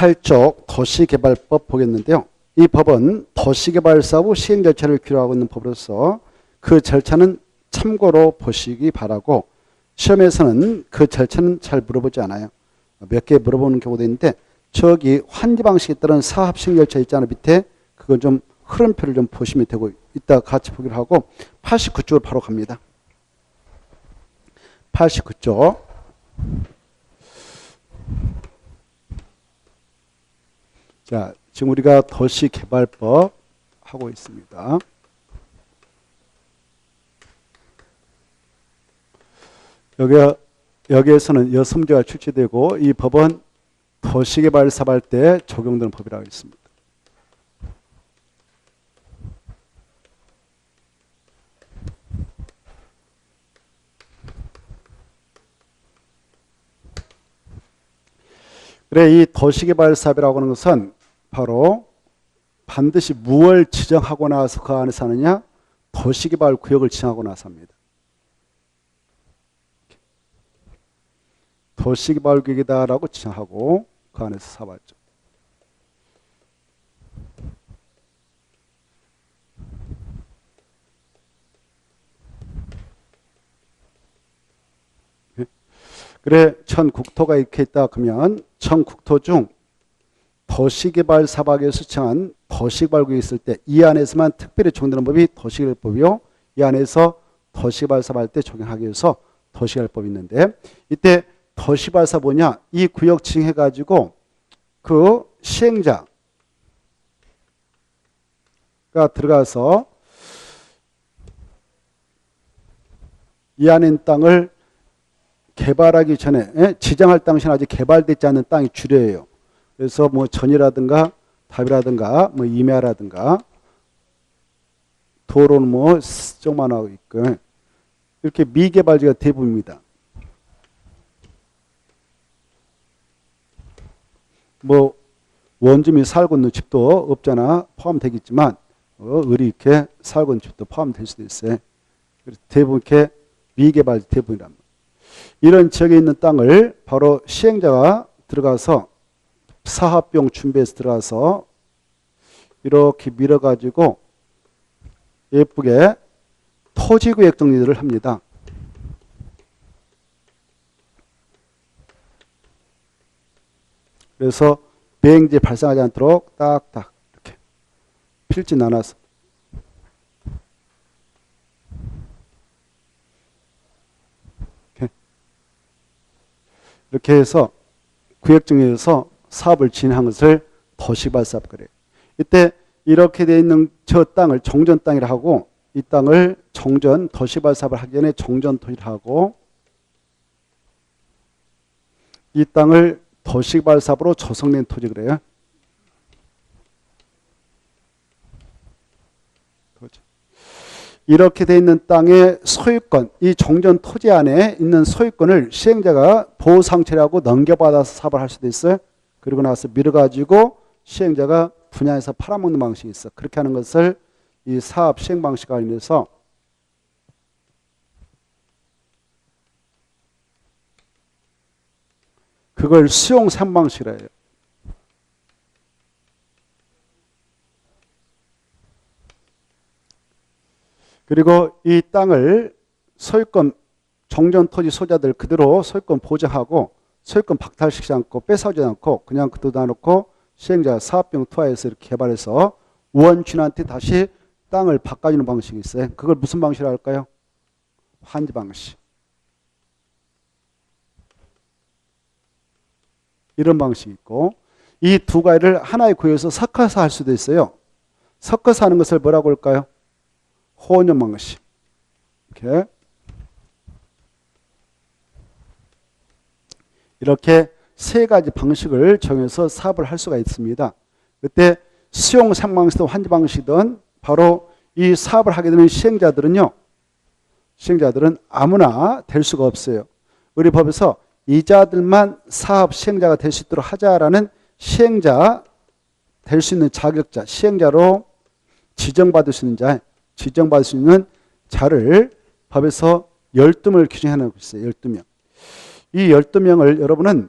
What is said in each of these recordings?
18쪽 도시개발법 보겠는데요. 이 법은 도시개발사업 시행 절차를 규정하고 있는 법으로서 그 절차는 참고로 보시기 바라고, 시험에서는 그 절차는 잘 물어보지 않아요. 몇 개 물어보는 경우도 있는데, 저기 환지 방식에 따른 사업 시행 절차 있잖아요. 밑에 그건 좀 흐름표를 좀 보시면 되고, 이따 같이 보기로 하고 89쪽으로 바로 갑니다. 89쪽. 자, 지금 우리가 도시개발법 하고 있습니다. 여기에서는 여성제가 출제되고, 이 법은 도시개발 사업할 때 적용되는 법이라고 했습니다. 그래, 이 도시개발 사업이라고 하는 것은 바로 반드시 무엇을 지정하고 나서 그 안에서 하느냐? 도시개발 구역을 지정하고 나서 합니다. 도시개발 구역이다라고 지정하고 그 안에서 사업하죠. 그래, 전 국토가 이렇게 있다 그러면 전 국토 중 도시개발 사업에서 정한 도시개발구역이 있을 때 이 안에서만 특별히 적용되는 법이 도시개발법이요. 이 안에서 도시개발 사업할 때 적용하기 위해서 도시개발법이 있는데, 이때 도시개발 사업 뭐냐? 이 구역 지정해가지고 그 시행자가 들어가서 이 안에 있는 땅을 개발하기 전에, 지정할 당시는 아직 개발되지 않은 땅이 주례예요. 그래서 뭐 전이라든가 답이라든가 뭐 임야라든가 도로는 뭐 조금만 하고 있고, 이렇게 미개발지가 대부분입니다. 뭐 원주민이 살고 있는 집도 없잖아. 포함되겠지만 을이 이렇게 살고 있는 집도 포함될 수도 있어요. 그래서 대부분 이렇게 미개발지 대부분이란 말이에요. 이런 지역에 있는 땅을 바로 시행자가 들어가서 사업용 준비해서 들어가서 이렇게 밀어가지고 예쁘게 토지구역 정리를 합니다. 그래서 비행지 발생하지 않도록 딱딱 이렇게 필지 나눠서 이렇게 해서 구역 정리해서 사업을 진행한 것을 도시개발 사업 그래요. 이때 이렇게 되어 있는 저 땅을 종전 땅이라 하고, 이 땅을 종전 도시개발 사업을 하기 전에 종전 토지를 하고, 이 땅을 도시개발 사업으로 조성된 토지 그래요. 이렇게 되어 있는 땅의 소유권, 이 종전 토지 안에 있는 소유권을 시행자가 보호상처리하고 넘겨받아서 사업을 할 수도 있어요. 그리고 나서 밀어가지고 시행자가 분양해서 팔아먹는 방식이 있어. 그렇게 하는 것을 이 사업 시행 방식과 관련해서 그걸 수용 사용 방식이라 해요. 그리고 이 땅을 소유권 종전 토지 소유자들 그대로 소유권 보장하고 소유권 박탈시키지 않고 뺏어오지 않고 그냥 그대로 놔놓고 시행자가 사업용 투하해서 이렇게 개발해서 원주민한테 다시 땅을 바꿔주는 방식이 있어요. 그걸 무슨 방식이라고 할까요? 환지 방식. 이런 방식이 있고, 이 두 가지를 하나의 구역에서 섞어서 할 수도 있어요. 섞어서 하는 것을 뭐라고 할까요? 혼용 방식. 이렇게 세 가지 방식을 정해서 사업을 할 수가 있습니다. 그때 수용 사용 방식이든 환지 방식이든 바로 이 사업을 하게 되는 시행자들은 아무나 될 수가 없어요. 우리 법에서 이자들만 사업 시행자가 될 수 있도록 하자라는 시행자 될 수 있는 자격자, 시행자로 지정받을 수 있는 자, 지정받을 수 있는 자를 법에서 12명을 규정해 놓고 있어요. 12명. 이 12명을 여러분은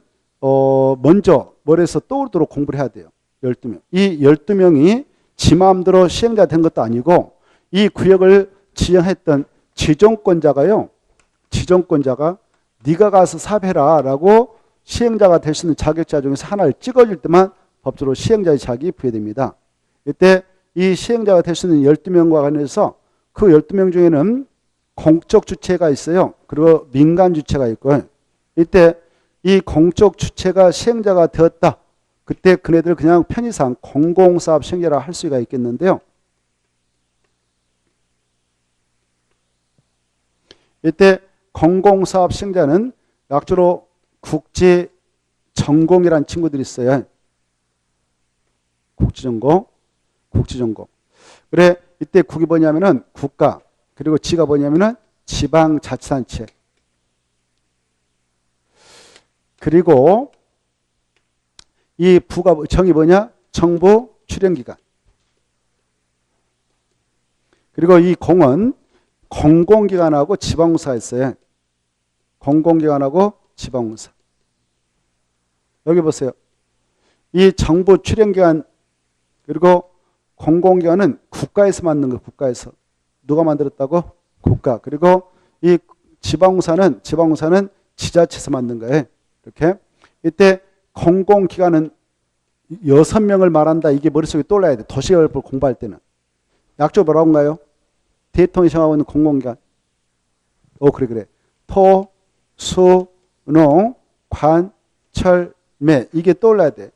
먼저 머리에서 떠오르도록 공부를 해야 돼요. 12명. 이 12명이 지 마음대로 시행자 된 것도 아니고 이 구역을 지정했던 지정권자가요. 지정권자가 네가 가서 사업해라 라고 시행자가 될 수 있는 자격자 중에서 하나를 찍어줄 때만 법적으로 시행자의 자격이 부여됩니다. 이때 이 시행자가 될 수 있는 12명과 관련해서 그 12명 중에는 공적 주체가 있어요. 그리고 민간 주체가 있고 이때 이 공적 주체가 시행자가 되었다. 그때 그네들 그냥 편의상 공공사업 시행자라 할 수가 있겠는데요. 이때 공공사업 시행자는 약주로 국지전공이라는 친구들이 있어요. 국지전공. 그래 이때 국이 뭐냐면은 국가 그리고 지가 뭐냐면은 지방자치단체 그리고 이 부가 정이 뭐냐? 정부 출연기관. 그리고 이 공은 공공기관하고 지방공사가 있어요. 공공기관하고 지방공사. 여기 보세요. 이 정부 출연기관 그리고 공공기관은 국가에서 만든 거 국가에서. 누가 만들었다고? 국가. 그리고 이 지방공사는 지자체에서 만든 거예요. 이렇게. 이때 공공기관은 6명을 말한다. 이게 머릿속에 떠올라야 돼. 도시개발법을 공부할 때는. 약조 뭐라고 한가요? 대통령이 정하고 있는 공공기관. 그래. 토, 수, 농, 관, 철, 매. 이게 떠올라야 돼.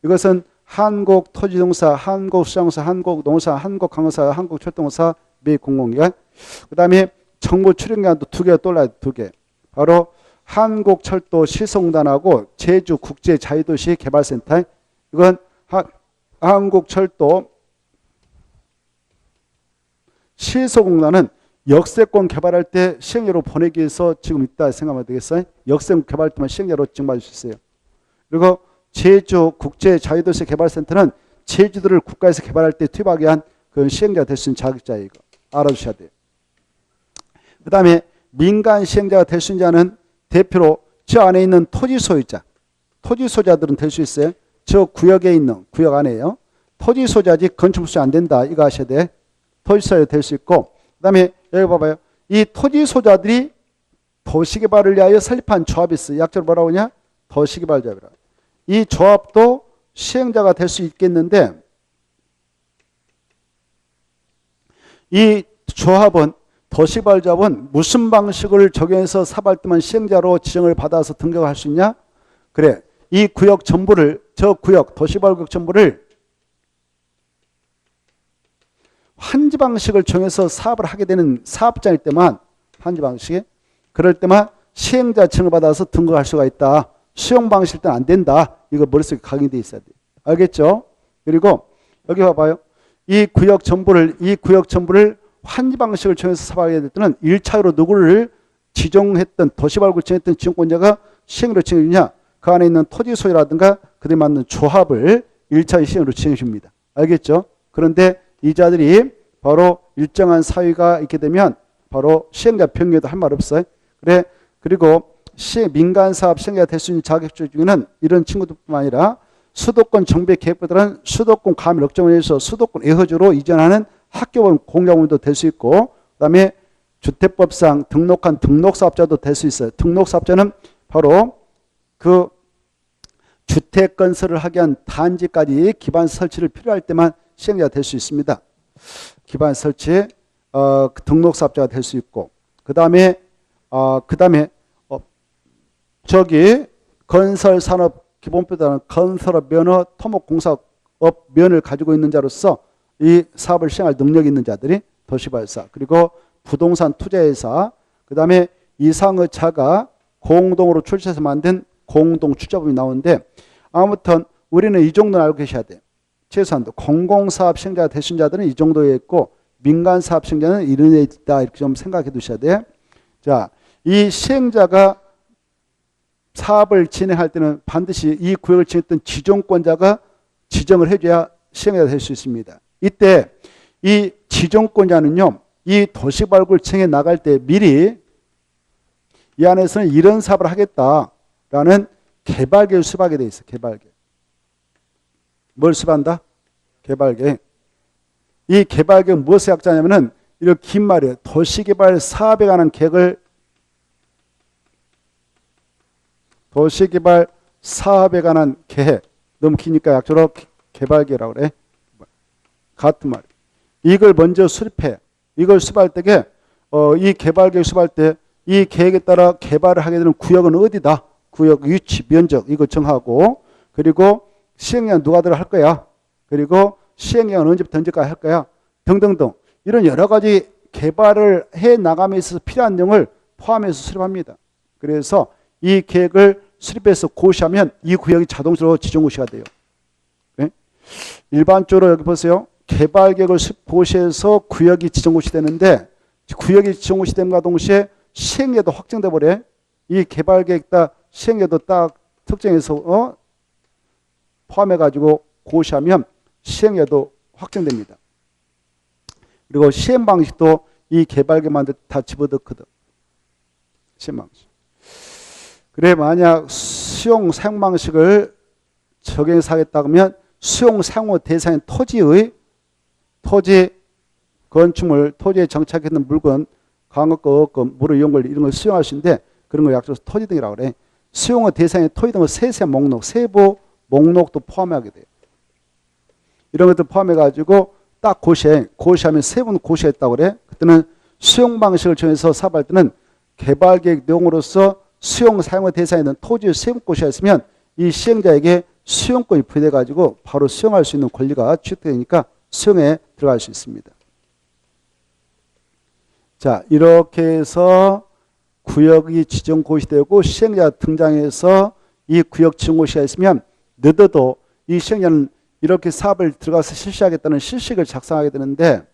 이것은 한국토지공사, 한국수자공사, 한국농사, 한국관광사, 한국철도공사, 매 공공기관. 그 다음에 정부 출연기관도 2개가 떠올라야 돼. 2개. 바로 한국철도 시설공단하고 제주국제자유도시 개발센터. 이건 한국철도 시설공단은 역세권 개발할 때 시행료로 보내기 위해서 지금 있다 생각하면 되겠어요. 역세권 개발할 때만 시행료로 증받을 수 있어요. 그리고 제주국제자유도시 개발센터는 제주도를 국가에서 개발할 때 투입하게 한 그런 시행자가 될 수 있는 자격자예요. 이거 알아두셔야 돼요. 그 다음에 민간 시행자가 될 수 있는 자는 대표로 저 안에 있는 토지 소유자. 토지 소유자들은 될 수 있어요. 저 구역에 있는 구역 안에요. 토지 소유자지 건축물 소유 안 된다. 이거 아셔야 돼. 토지 소유자 될 수 있고 그 다음에 여기 봐봐요. 이 토지 소유자들이 도시개발을 위하여 설립한 조합이 있어요. 약자로 뭐라고 하냐? 도시개발 조합이라. 이 조합도 시행자가 될 수 있겠는데 이 조합은 도시개발 조합은 무슨 방식을 적용해서 사업할 때만 시행자로 지정을 받아서 등록할 수 있냐? 그래. 이 구역 전부를 저 구역 도시개발 구역 전부를 한지 방식을 정해서 사업을 하게 되는 사업자일 때만 한지 방식에 그럴 때만 시행자 지정을 받아서 등록할 수가 있다. 수용 방식일 때는 안 된다. 이거 머릿속에 각인되어 있어야 돼요. 알겠죠? 그리고 여기 봐봐요. 이 구역 전부를 한지 방식을 정해서 사업하게 될 때는 1차로 누구를 지정했던 도시개발구를 지정했던 지정권자가 시행으로 지정해주냐? 그 안에 있는 토지 소유라든가 그들에 맞는 조합을 1차 시행으로 지정해 줍니다. 알겠죠? 그런데 이 자들이 바로 일정한 사유가 있게 되면 바로 시행자 변경에도 할 말 없어요. 그래. 그리고 민간사업 시행자가 될 수 있는 자격증 중에는 이런 친구들뿐만 아니라 수도권 정비 계획부들은 수도권 감일 억정을 해서 수도권 애허주로 이전하는 학교원 공작원도 될 수 있고 그다음에 주택법상 등록한 등록사업자도 될 수 있어요. 등록사업자는 바로 그 주택 건설을 하기 위한 단지까지 기반 설치를 필요할 때만 시행자가 될 수 있습니다. 기반 설치 등록사업자가 될 수 있고 그다음에 저기 건설산업기본표라는 건설업 면허 토목공사업 면을 가지고 있는 자로서 이 사업을 시행할 능력이 있는 자들이 도시발사 그리고 부동산 투자회사 그다음에 이상의차가 공동으로 출시해서 만든 공동투자법이 나오는데 아무튼 우리는 이 정도는 알고 계셔야 돼요. 최소한도 공공사업 시행자가 되신 자들은 이 정도에 있고 민간사업 시행자는 이런 데 있다 이렇게 좀 생각해 두셔야 돼요. 자, 이 시행자가 사업을 진행할 때는 반드시 이 구역을 지정했던 지정권자가 지정을 해줘야 시행자가 될 수 있습니다. 이때 이 지정권자는요. 이 도시개발구를 지정해 나갈 때 미리 이 안에서는 이런 사업을 하겠다라는 개발계획을 수립하게 돼 있어요. 개발계획. 뭘 수반다? 개발계획. 이 개발계획 무엇의 약자냐면은 이렇게 긴 말이에요. 도시개발 사업에 관한 계획을 도시개발 사업에 관한 계획. 너무 기니까 약자로 개발계획이라고 그래. 같은 말이에요. 이걸 먼저 수립해. 이걸 수립할 때에 이 개발계획 수립할 때 이 계획에 따라 개발을 하게 되는 구역은 어디다? 구역 위치, 면적 이거 정하고 그리고 시행령 누가 들어 할 거야. 그리고 시행령은 언제부터 언제까지 할 거야. 등등등. 이런 여러 가지 개발을 해 나감에 있어서 필요한 내용을 포함해서 수립합니다. 그래서 이 계획을 수립해서 고시하면 이 구역이 자동적으로 지정고시가 돼요. 네? 일반적으로 여기 보세요. 개발계획을 고시해서 구역이 지정고시 되는데 구역이 지정고시 됨과 동시에 시행령도 확정돼 버려. 이 개발계획 딱 시행령도 딱 특정해서 포함해가지고 고시하면 시행령도 확정됩니다. 그리고 시행 방식도 이 개발계획만 다 집어넣거든. 시행 방식. 그래 만약 수용 사용 방식을 적용해서 하겠다 그러면 수용 사용 대상인 토지 건축물, 토지에 정착했는 물건, 강업권, 어권, 물을 이용권 이런 걸 수용할 수 있는데 그런 걸 약자로 토지 등이라고 그래. 수용의 대상인 토지 등의 세세 목록, 세부 목록도 포함하게 돼요. 이런 것들 포함해가지고 딱 고시하면 세 번 고시했다고 그래. 그때는 수용 방식을 정해서 사업할 때는 개발계획 내용으로서 수용 사용의 대상에 있는 토지의 세분 고시했으면 이 시행자에게 수용권이 부여돼가지고 바로 수용할 수 있는 권리가 취득되니까 수용에 들어갈 수 있습니다. 자, 이렇게 해서 구역이 지정 고시되고 시행자 등장해서 이 구역 지정 고시가 있으면 늦어도 이 시행자는 이렇게 사업을 들어가서 실시하겠다는 실식을 작성하게 되는데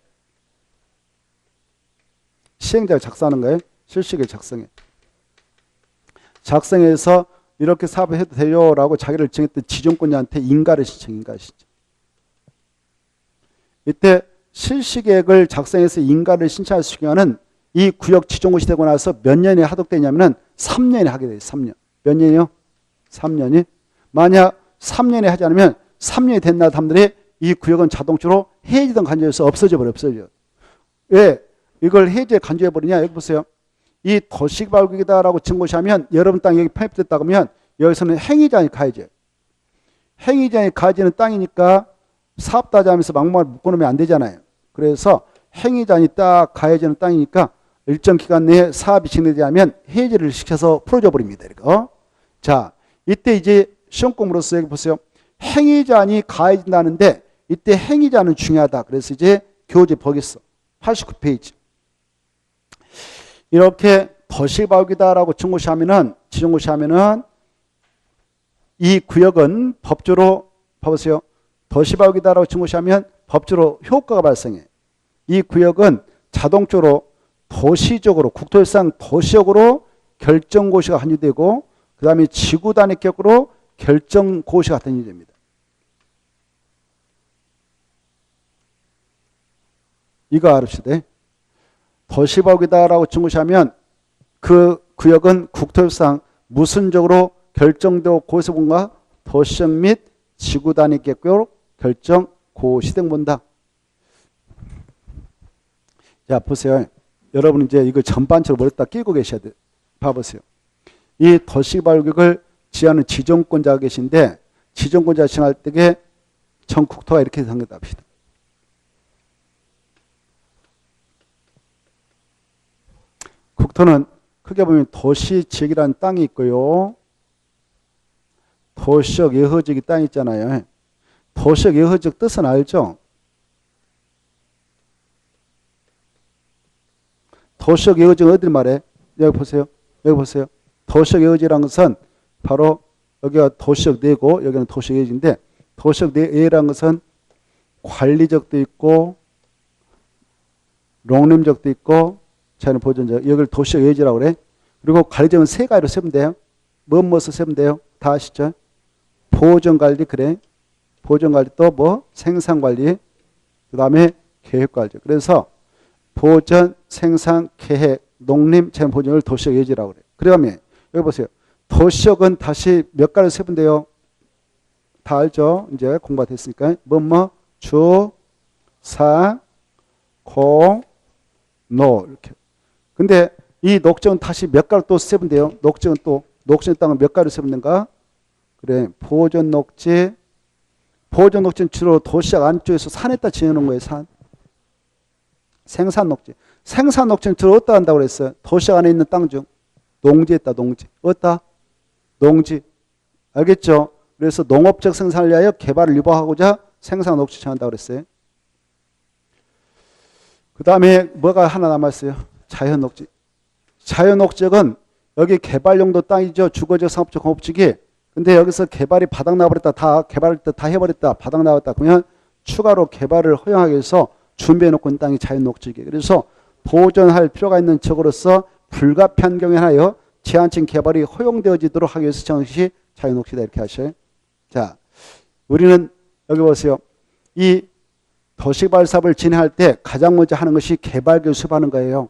시행자가 작성하는 거예요. 실식을 작성해. 작성해서 이렇게 사업을 해도 돼요라고 자기를 정했던 지정권자한테 인가를 신청. 이때 실시계획을 작성해서 인가를 신청할 수 있는 기간은 이 구역 지정고시 되고 나서 몇 년이 하도되냐면은 3년이 하게 돼요. 3년. 몇 년이요? 3년이. 만약 3년에 하지 않으면 3년이 된 날 사람들이 이 구역은 자동적으로 해지든 간주해서 없어져 버려. 왜 이걸 해지에 간주해 버리냐? 여기 보세요. 이 도시개발구역이다라고 증거시하면 여러분 땅 여기 편입됐다 그러면 여기서는 행위자니 가야지. 행위자니 가야지는 땅이니까 사업다자 하면서 막막을 묶어놓으면 안 되잖아요. 그래서 행위자니 딱 가해지는 땅이니까 일정 기간 내에 사업이 진행되지 않으면 해지를 시켜서 풀어줘 버립니다. 이거. 자, 이때 이제 시험공부로서 여기 보세요. 행위자니 가해진다는데 이때 행위자는 중요하다. 그래서 이제 교재 보겠어. 89페이지. 이렇게 도시개발구역이다라고 지정고시하면은 이 구역은 법조로 봐보세요. 도시개발구역이다라고 지정고시하면 법조로 효과가 발생해. 이 구역은 자동적으로 도시적으로 국토일상 도시적으로 결정고시가 한유되고 그 다음에 지구단위격으로 결정고시가 한유됩니다. 이거 알읍시다. 도시개발구역이다라고 지정고시하면 그 구역은 국토일상 무슨적으로 결정되고 고시본과 도시적 및 지구단위격으로 결정고시 등 본다. 자, 보세요. 여러분 이제 이거 전반적으로 머리에다 끼고 계셔야 돼요. 봐보세요. 이 도시개발구역을 지하는 지정권자가 계신데 지정권자 지정할 때에 전국토가 이렇게 생각합시다. 국토는 크게 보면 도시지역이라는 땅이 있고요. 도시적 예허지역이 땅이 있잖아요. 도시적 예허지역 뜻은 알죠? 도시적 예허지역은 어딜 말해? 여기 보세요. 여기 보세요. 도시적 예허지역이라는 것은 바로 여기가 도시적 내고 여기는 도시적 예허지인데 도시적 내라는 것은 관리적도 있고 농림적도 있고 자연 보존적 여기를 도시적 예허지라고 그래. 그리고 관리적은 세 가지로 세면 돼요. 무엇을 세면 돼요? 다 아시죠? 보존관리 그래. 보존관리 또 뭐? 생산관리 그 다음에 계획관리. 그래서 보전, 생산, 계획, 농림, 자연 보존을 도시적 예지라고 그래요. 그러면 여기 보세요. 도시적은 다시 몇 가지로 세면 돼요? 다 알죠? 이제 공부가 됐으니까. 주, 상, 공, 노. 이렇게. 근데 이 녹정은 다시 몇 가로 또 세면 돼요? 녹정은 땅을 몇 가로 세면 된가? 그래. 보존 녹지. 보존 녹지는 주로 도시락 안쪽에서 산에다 지어놓은 거예요, 산. 생산 녹지. 생산 녹지는 주로 어디다 한다고 그랬어요? 도시락 안에 있는 땅 중. 농지에다, 농지. 어디다? 농지. 알겠죠? 그래서 농업적 생산을 위하여 개발을 유보하고자 생산 녹지 정한다고 그랬어요. 그 다음에 뭐가 하나 남았어요? 자연 녹지. 자연 녹지는 여기 개발 용도 땅이죠. 주거적, 상업적, 공업지기. 근데 여기서 개발이 바닥 나버렸다. 다 개발을 다 해버렸다. 바닥 나왔다. 그러면 추가로 개발을 허용하기 위해서 준비해놓고 있는 땅이 자연 녹지기. 그래서 보존할 필요가 있는 적으로서 불가피한 경우에 하여 제한층 개발이 허용되어지도록 하기 위해서 정한 것이 자연 녹지다. 이렇게 하셔요. 자, 우리는 여기 보세요. 이 도시개발 사업을 진행할 때 가장 먼저 하는 것이 개발계획 수립하는 거예요.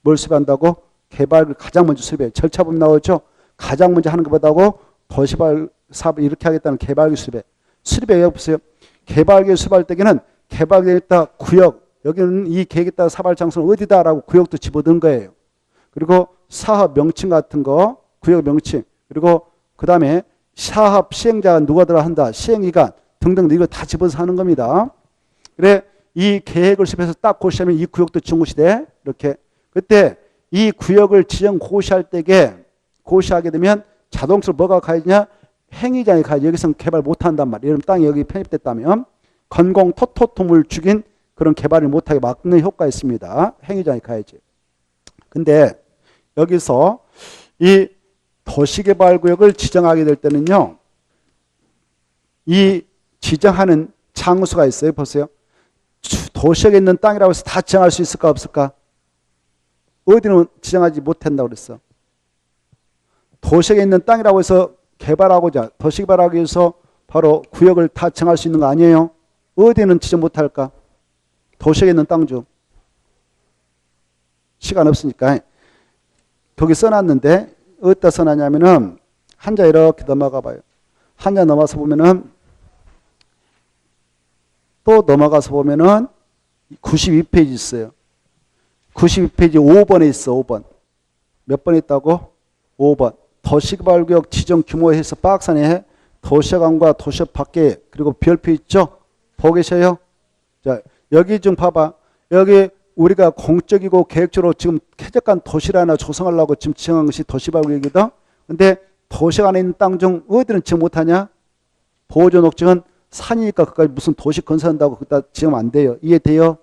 뭘 수립한다고? 개발을 가장 먼저 수립해요. 절차 보면 나오죠. 가장 먼저 하는 것보다고 도시개발 사업을 이렇게 하겠다는 개발계획 수립에. 수립에 여기 보세요. 개발계획 수립할 때에는 개발계획에 따라 구역, 여기는 이 계획에 따라 사업할 장소는 어디다라고 구역도 집어넣은 거예요. 그리고 사업 명칭 같은 거, 구역 명칭, 그리고 그 다음에 사업 시행자가 누가 들어 한다, 시행기간 등등 이거 다 집어서 하는 겁니다. 그래, 이 계획을 수립해서 딱 고시하면 이 구역도 지정 고시돼. 이렇게. 그때 이 구역을 지정 고시할 때에 고시하게 되면 자동적으로 뭐가 가야되냐? 행위장이 가야지. 여기서는 개발 못 한단 말이에요. 여러분 땅이 여기 편입됐다면 건공 토토토물 죽인 그런 개발을 못하게 막는 효과가 있습니다. 행위장이 가야지. 근데 여기서 이 도시개발구역을 지정하게 될 때는요. 이 지정하는 장소가 있어요. 보세요. 도시에 있는 땅이라고 해서 다 지정할 수 있을까 없을까? 어디는 지정하지 못한다고 그랬어. 도시에 있는 땅이라고 해서 개발하고자 도시개발하기 위해서 바로 구역을 다 정할 수 있는 거 아니에요? 어디는 지정 못할까? 도시에 있는 땅 중. 시간 없으니까 거기 써놨는데 어디다 써놨냐면은 한자 이렇게 넘어가 봐요. 한자 넘어서 보면은 또 넘어가서 보면은 92페이지 있어요. 92페이지 5번에 있어. 5번. 몇 번 있다고? 5번. 도시개발구역 지정 규모에서 박스안에 도시관과 도시업 밖에 그리고 별표 있죠? 보고 계셔요? 자, 여기 좀 봐봐. 여기 우리가 공적이고 계획적으로 지금 쾌적한 도시를 하나 조성하려고 지금 지정한 것이 도시개발구역이거든. 근데 도시 안에 있는 땅 중 어디는 지정 못하냐? 보존 녹지는 산이니까 그까지 무슨 도시 건설한다고 그다 지으면 안 돼요. 이해돼요?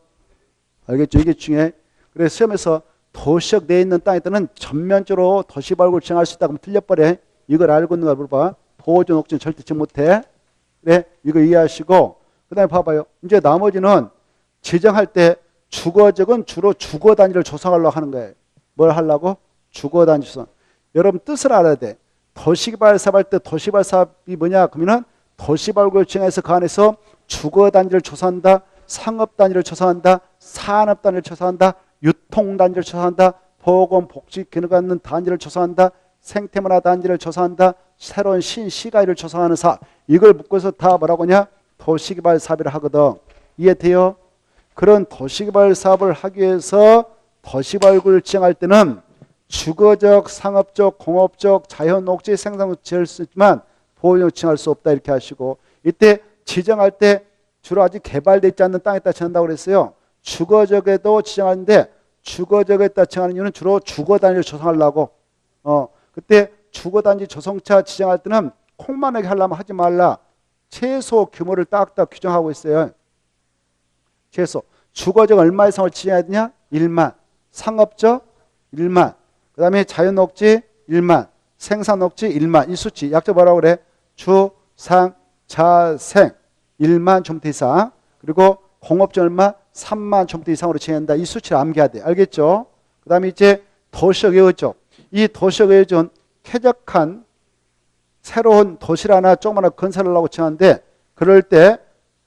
알겠죠? 이게 중요해. 그래서 시험에서 도시역 내에 있는 땅에 때는 전면적으로 도시개발구역을 지정할 수 있다 그러면 틀려버려. 이걸 알고 있는가 물어봐. 보존 녹지는 절대 지정 못해. 그래? 이거 이해하시고 그 다음에 봐봐요. 이제 나머지는 지정할 때 주거적은 주로 주거단지를 조성하려고 하는 거예요. 뭘 하려고? 주거단지 조성. 여러분 뜻을 알아야 돼. 도시개발 사업할 때 도시개발 사업이 뭐냐? 그러면은 도시개발구역을 지정해서 그 안에서 주거단지를 조성한다, 상업단지를 조성한다, 산업단지를 조성한다, 유통단지를 조성한다, 보건복지 기능 갖는 단지를 조성한다, 생태문화 단지를 조성한다, 새로운 신시가지를 조성하는 사업. 이걸 묶어서 다 뭐라고 하냐? 도시개발 사업이라 하거든. 이해돼요? 그런 도시개발 사업을 하기 위해서 도시개발구역을 지정할 때는 주거적, 상업적, 공업적, 자연녹지, 생산국 지을 수 있지만 보호구역을 지정할 수 없다 이렇게 하시고 이때 지정할 때 주로 아직 개발되어 있지 않는 땅에다 지정한다고 그랬어요. 주거적에도 지정하는데 주거적에다 지정하는 이유는 주로 주거단지를 조성하려고 그때 주거단지 조성차 지정할 때는 콩만하게 하려면 하지 말라. 최소 규모를 딱딱 규정하고 있어요. 최소. 주거적 얼마 이상을 지정해야 되냐? 1만. 상업적 1만. 그 다음에 자연녹지 1만. 생산녹지 1만. 이 수치. 약자 뭐라고 그래? 주, 상, 자, 생. 1만 좀 이상. 그리고 공업적 얼마? 3만 좀 이상으로 지정한다. 이 수치를 암기해야 돼. 알겠죠? 그 다음에 이제 도시역 외워죠. 이 도시역 외워준 쾌적한 새로운 도시를 하나 조그마한 건설하려고 지정하는데 그럴 때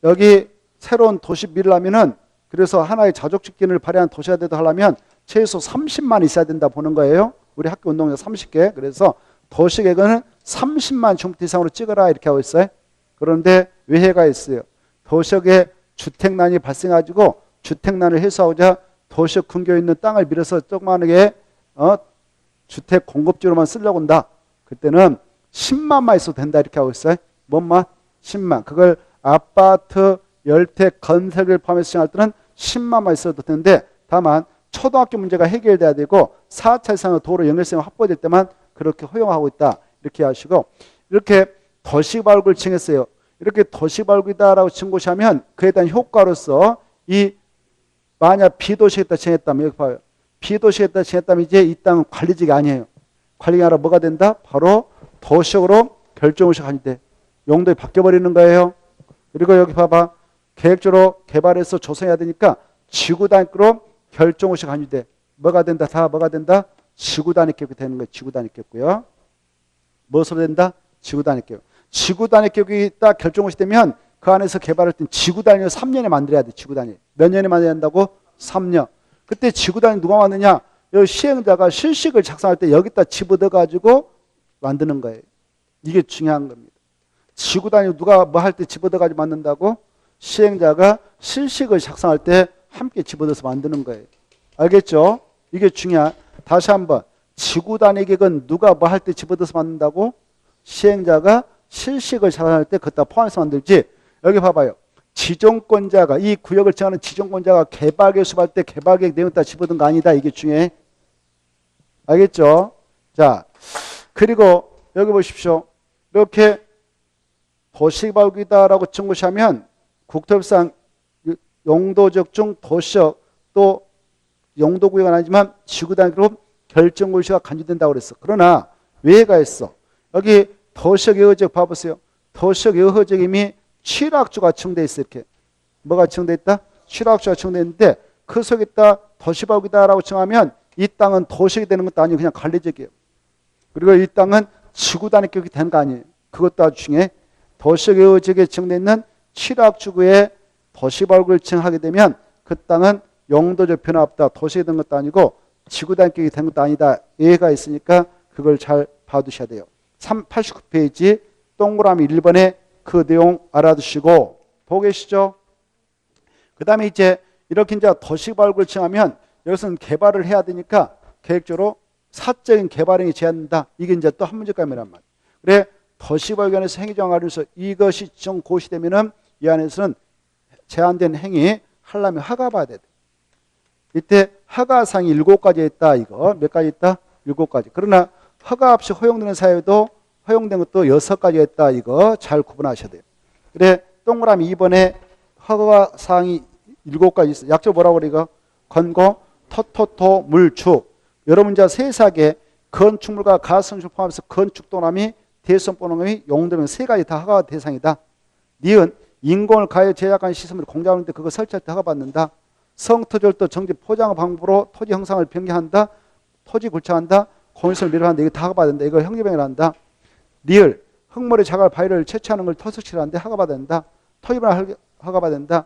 여기 새로운 도시 밀려면은 그래서 하나의 자족적 기능을 발휘하는 도시가 되도 하려면 최소 30만 있어야 된다 보는 거예요. 우리 학교 운동장 30개. 그래서 도시계획은 30만 줌트 이상으로 찍어라 이렇게 하고 있어요. 그런데 외해가 있어요. 도시역에 주택난이 발생해가지고 주택난을 해소하고자 도시역 근교에 있는 땅을 밀어서 조그마하게 주택 공급지로만 쓰려고 한다. 그때는 10만만 있어도 된다 이렇게 하고 있어요. 뭔만? 10만. 그걸 아파트 열택 건설을 포함해서 시행할 때는 10만만 있어도 되는데 다만 초등학교 문제가 해결돼야 되고 4차 이상의 도로 연결성이 확보될 때만 그렇게 허용하고 있다. 이렇게 하시고 이렇게 도시발굴 칭했어요. 이렇게 도시발굴이다라고 칭고시하면 그에 대한 효과로서 이 만약 비도시겠다 칭했다면 여기 봐요. 비도시겠다 칭했다면 이제 이 땅은 관리지가 아니에요. 관리가 아니라 뭐가 된다? 바로 도시역으로 결정을 시작하는데 용도에 바뀌어버리는 거예요. 그리고 여기 봐봐. 계획적으로 개발해서 조성해야 되니까 지구단위로 결정을 시작하는데 뭐가 된다? 다 뭐가 된다? 지구단위계획이 되는 거예요. 지구단위계획이고요. 무엇으로 된다? 지구단위계획. 지구단위계획이 딱 결정이 되면 그 안에서 개발할 때 지구단위를 3년에 만들어야 돼. 지구단위. 몇 년에 만들어야 한다고? 3년. 그때 지구단위 누가 만드냐? 여기 시행자가 실식을 작성할 때 여기다 집어넣어가지고 만드는 거예요. 이게 중요한 겁니다. 지구단위 누가 뭐 할 때 집어넣어가지고 만든다고? 시행자가 실식을 작성할 때 함께 집어넣어서 만드는 거예요. 알겠죠? 이게 중요한. 다시 한번. 지구단위 계획은 누가 뭐 할 때 집어넣어서 만든다고? 시행자가 실식을 작성할 때 그것다 포함해서 만들지. 여기 봐봐요. 지정권자가 이 구역을 정하는 지정권자가 개발계획 수립할 때 개발계획 내용 다 집어넣은 거 아니다. 이게 중요해. 알겠죠? 자, 그리고 여기 보십시오. 이렇게 도시발굴이다라고 증거시하면 국토협상 용도적 중 도시적 또 용도구역은 아니지만 지구단위로 결정구역이 간주된다고 그랬어. 그러나 외해가 있어. 여기 도시적 여허지역 봐보세요. 도시적 여허지역이 이미 취락주가 정돼 있어. 이렇게 뭐가 정돼 있다? 취락주가 정돼 있는데 그 속에 있다 도시발굴이다라고 정하면 이 땅은 도시역이 되는 것도 아니고 그냥 관리지역이에요. 그리고 이 땅은 지구단위격이 되는 거 아니에요. 그것도 아주 중요해. 도시적 여허지역에 정돼 있는 취락주구에 도시발굴을 정하게 되면 그 땅은 용도적 변화 없다. 도시가 된 것도 아니고 지구단위격이 된 것도 아니다. 예가 있으니까 그걸 잘 봐두셔야 돼요. 89페이지 동그라미 1번에 그 내용 알아두시고 보고 계시죠? 그 다음에 이제 이렇게 이제 도시발굴을 정하면 여기서는 개발을 해야 되니까 계획적으로 사적인 개발행위 제한한다. 이게 이제 또 한 문제감이란 말이에요. 그래 도시발굴에서 행위정하면서 이것이 지정고시되면은 이 안에서는 제한된 행위 하려면 허가 받아야 돼. 이때 허가사항이 7가지 있다. 이거 몇 가지 있다? 7가지. 그러나 허가 없이 허용되는 사유도 허용된 것도 6가지가 있다. 이거 잘 구분하셔야 돼요. 그래 동그라미 2번에 허가사항이 7가지 있어요. 약적 뭐라고 그래 이거? 건고, 토토토, 물축. 여러분 자 세세하게 건축물과 가성축 포함해서 건축도남이 대선보남이 용도명 3가지 다 허가 대상이다. 니은 인공을 가해 제작한 시설물 공작하는데 그거 설치할 때 허가받는다. 성토절도 정지 포장 방법으로 토지 형상을 변경한다. 토지 굴착한다. 공유성을 밀어한다. 이거 다 허가받는다. 이거 형리병을 한다. 리을 흙머리 자갈 바위를 채취하는 걸 토석질하는데 허가받는다. 토지분할 허가받는다.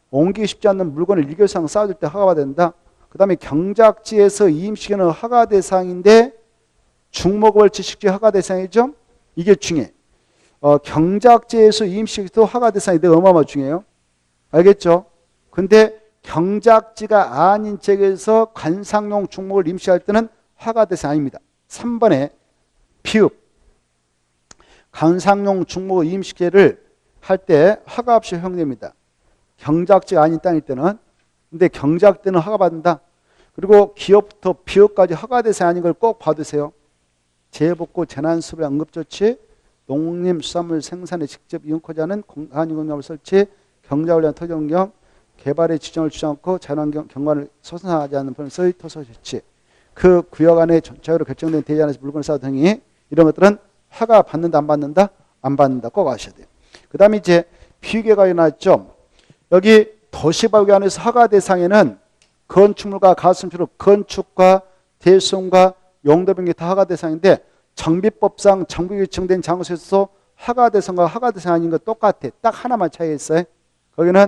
옮기기 쉽지 않는 물건을 일교상 쌓아줄 때 허가받는다. 그 다음에 경작지에서 이임시키는 허가 대상인데 중목월 지식지 허가 대상이죠. 이게 중요해. 경작지에서 이임시키도 허가 대상이 되게 어마어마하게 중요해요. 알겠죠? 근데 경작지가 아닌 지역에서 관상용 중목을 임시할 때는 허가 대상이 아닙니다. 3번에 비읍 관상용 중목을 임시를 할 때 허가 없이 허용됩니다. 경작지가 아닌 땅일 때는. 근데 경작 때는 허가받는다. 그리고 기업부터 비업까지 허가 대상이 아닌 걸 꼭 봐두세요. 재해복구, 재난수배, 응급조치, 농림수산물 생산에 직접 이용하지 않은 공간이공업을 설치, 경작을 위한 토지환경, 개발의 지정을 주지 않고 자연환경 경관을 소선하지 않는 분서의 토서 조치, 그 구역 안에 자유로 결정된 대지 안에서 물건을 쌓아 등이 이런 것들은 허가 받는다 안 받는다? 안 받는다. 꼭 아셔야 돼요. 그 다음에 이제 비계가 나왔죠. 여기 도시발굴 안에서 허가 대상에는 건축물과 가성비로 건축과 대수용과 용도변경이 다 허가 대상인데 정비법상 정비 지정된 장소에서 허가 대상과 허가 대상 아닌 거 똑같아. 딱 하나만 차이가 있어요. 거기는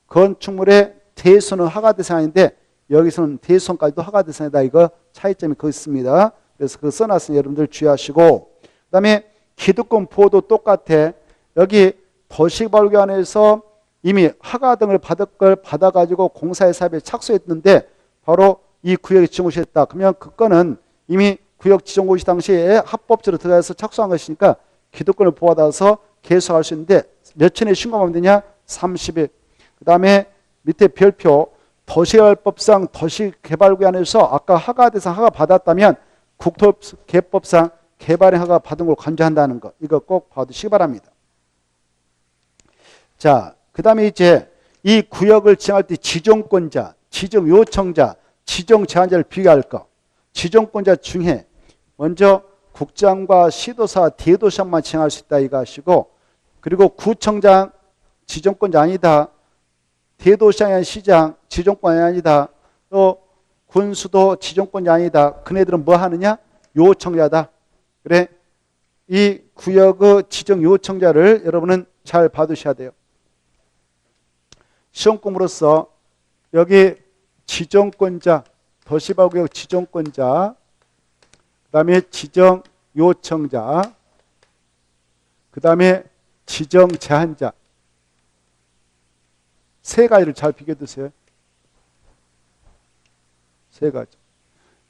건축물의 대수는 허가 대상인데 여기서는 대수까지도 허가 대상이다. 이거 차이점이 거기 있습니다. 그래서 그거 써놨으니 여러분들 주의하시고, 그 다음에 기득권 보호도 똑같아. 여기 도시개발구역에서 이미 허가 등을 받을 걸 받아가지고 공사의 사업에 착수했는데 바로 이 구역에 지정고시했다. 그러면 그 건은 이미 구역 지정고시 당시에 합법적으로 들어가서 착수한 것이니까 기득권을 보호받아서 계속할 수 있는데 몇 천에 신고하면 되냐? 30일. 그 다음에 밑에 별표 도시개발법상 도시개발구역에서 아까 허가 대상 허가 받았다면 국토개법상 개발의 허가 받은 걸 간주한다는 거. 이거 꼭 봐두시기 바랍니다. 자, 그 다음에 이제 이 구역을 지정할 때 지정권자, 지정요청자, 지정제한자를 비교할 거. 지정권자 중에 먼저 국장과 시도사, 대도시장만 지정할 수 있다 이거 하시고, 그리고 구청장 지정권자 아니다. 대도시장이 아닌 시장 지정권이 아니다. 또 군수도 지정권이 아니다. 그네들은 뭐 하느냐? 요청자다. 그래, 이 구역의 지정 요청자를 여러분은 잘 봐두셔야 돼요. 시험 공부로서 여기 지정권자, 도시개발구역 지정권자, 그 다음에 지정 요청자, 그 다음에 지정 제한자, 세 가지를 잘 비교해두세요. 세 가지.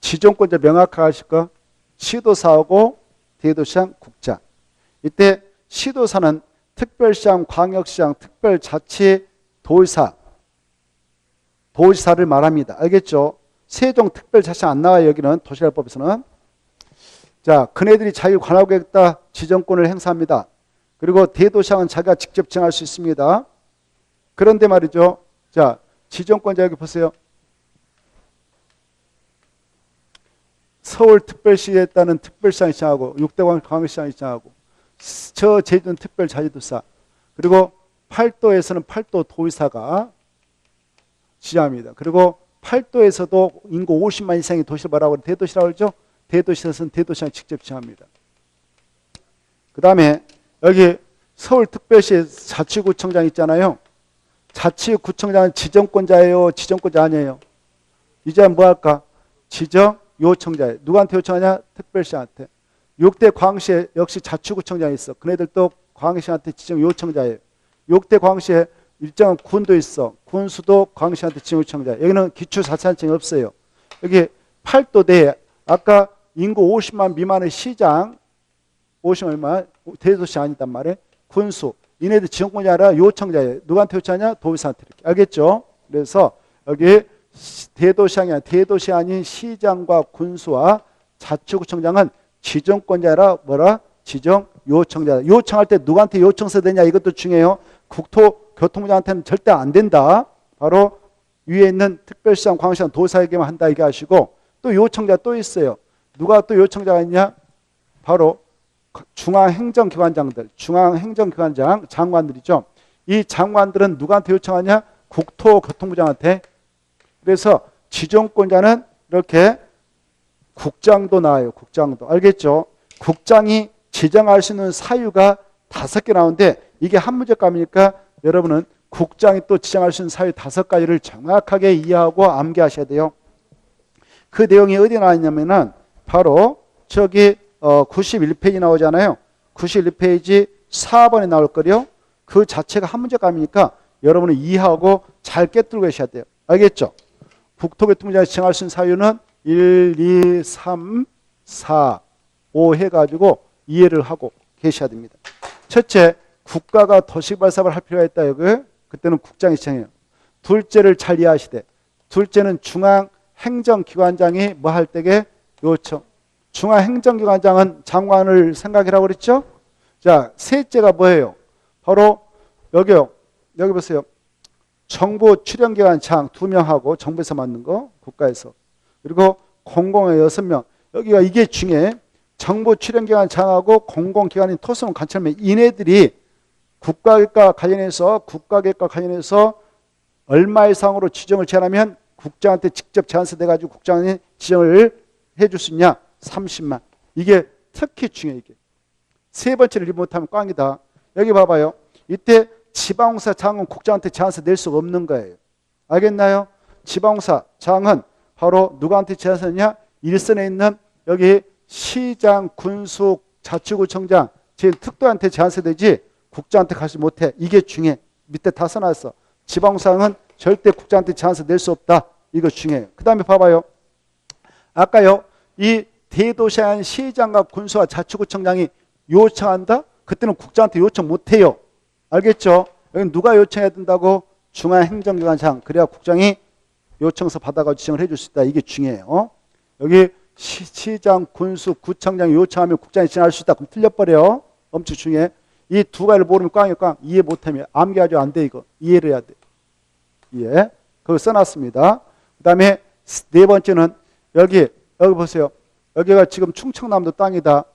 지정권자 명확하게 하실 거. 시도사하고 대도시장, 국장. 이때 시도사는 특별시장, 광역시장, 특별자치, 도지사, 도지사를 말합니다. 알겠죠? 세종특별자치장 안 나와요. 여기는 도시개발법에서는. 자, 그네들이 자기 관할구역에 따라 지정권을 행사합니다. 그리고 대도시장은 자기가 직접 정할 수 있습니다. 그런데 말이죠. 자, 지정권자 여기 보세요. 서울특별시에 따른 특별시장이 지정하고 6대 광역시장이 지정하고 저 제주도는 특별자치도사, 그리고 팔도에서는 팔도 도지사가 지정합니다. 그리고 팔도에서도 인구 50만 이상의 도시를 뭐라고 대도시라고 그러죠. 대도시에서는 대도시장이 직접 지정합니다. 그 다음에 여기 서울특별시에 자치구청장 있잖아요. 자치구청장은 지정권자예요, 지정권자 아니에요? 이제 뭐 할까? 지정 요청자예요. 누구한테 요청하냐? 특별시한테. 6대 광역시에 역시 자치구청장이 있어. 그네들도 광역시한테 지정 요청자예요. 6대 광역시에 일정한 군도 있어. 군수도 광역시한테 지정 요청자. 여기는 기초자치단체가 없어요. 여기 팔도대에 아까 인구 50만 미만의 시장, 50만 미만 대도시 아니단 말이에요. 군수. 이네들 지정권이 아니라 요청자예요. 누구한테 요청하냐? 도지사한테. 이렇게. 알겠죠? 그래서 여기 대도시장이 아니라 대도시 아닌 시장과 군수와 자치구청장은 지정권자 아니라 뭐라? 지정 요청자. 요청할 때 누구한테 요청서 되냐? 이것도 중요해요. 국토교통부장한테는 절대 안 된다. 바로 위에 있는 특별시장, 광역시장, 도지사에게만 한다 이게 하시고, 또 요청자 또 있어요. 누가 또 요청자가 있냐? 바로 중앙행정기관장들, 중앙행정기관장, 장관들이죠. 이 장관들은 누구한테 요청하냐? 국토교통부장한테. 그래서 지정권자는 이렇게 국장도 나와요. 국장도. 알겠죠? 국장이 지정할 수 있는 사유가 5개 나오는데 이게 한 문제감이니까 여러분은 국장이 또 지정할 수 있는 사유 5가지를 정확하게 이해하고 암기하셔야 돼요. 그 내용이 어디 나와 있냐면은 바로 저기 91페이지 나오잖아요. 91페이지 4번에 나올 거요. 그 자체가 한 문제감이니까 여러분은 이해하고 잘 꿰뚫고 계셔야 돼요. 알겠죠? 국토교통부장이 지정할 수 있는 사유는 1, 2, 3, 4, 5 해가지고 이해를 하고 계셔야 됩니다. 첫째, 국가가 도시개발 사업을 할 필요가 있다. 여기 그때는 국장이 지정해요. 둘째를 잘 이해하시되, 둘째는 중앙행정기관장이 뭐 할 때게 요청. 중앙행정기관장은 장관을 생각이라고 그랬죠? 자, 셋째가 뭐예요? 바로 여기요. 여기 보세요. 정부 출연기관장 2명하고 정부에서 맡는 거, 국가에서. 그리고 공공의 6명. 여기가 이게 중에 정부 출연기관장하고 공공기관인 토성 관찰면 이네들이 국가계획과 관련해서 얼마 이상으로 지정을 제한하면 국장한테 직접 제안서 내가지고 국장이 지정을 해줄 수 있냐? 30만. 이게 특히 중요해. 이게 세 번째를 일 못하면 꽝이다. 여기 봐봐요. 이때 지방공사 장은 국장한테 제안서 낼 수가 없는 거예요. 알겠나요? 지방공사 장은 바로 누구한테 제안서 내냐? 일선에 있는 여기 시장, 군수, 자치구청장, 제일 특도한테 제안서 되지 국장한테 가지 못해. 이게 중요해. 밑에 다 써놨어. 지방사항은 절대 국장한테 제한서 낼 수 없다. 이거 중요해요. 그 다음에 봐봐요. 아까요. 이 대도시안 시장과 군수와 자치구청장이 요청한다? 그때는 국장한테 요청 못해요. 알겠죠? 여기 누가 요청해야 된다고? 중앙행정기관장. 그래야 국장이 요청서 받아가지고 지정을 해줄 수 있다. 이게 중요해요. 여기 시장, 군수, 구청장이 요청하면 국장이 지정할 수 있다. 그럼 틀려버려. 엄청 중요해. 이 두 가지를 모르면 꽝이에요. 꽝. 이해 못하면 암기하지 안 돼. 이거 이해를 해야 돼. 이해. 그거 써놨습니다. 그 다음에 네 번째는 여기 보세요. 여기가 지금 충청남도 땅이다.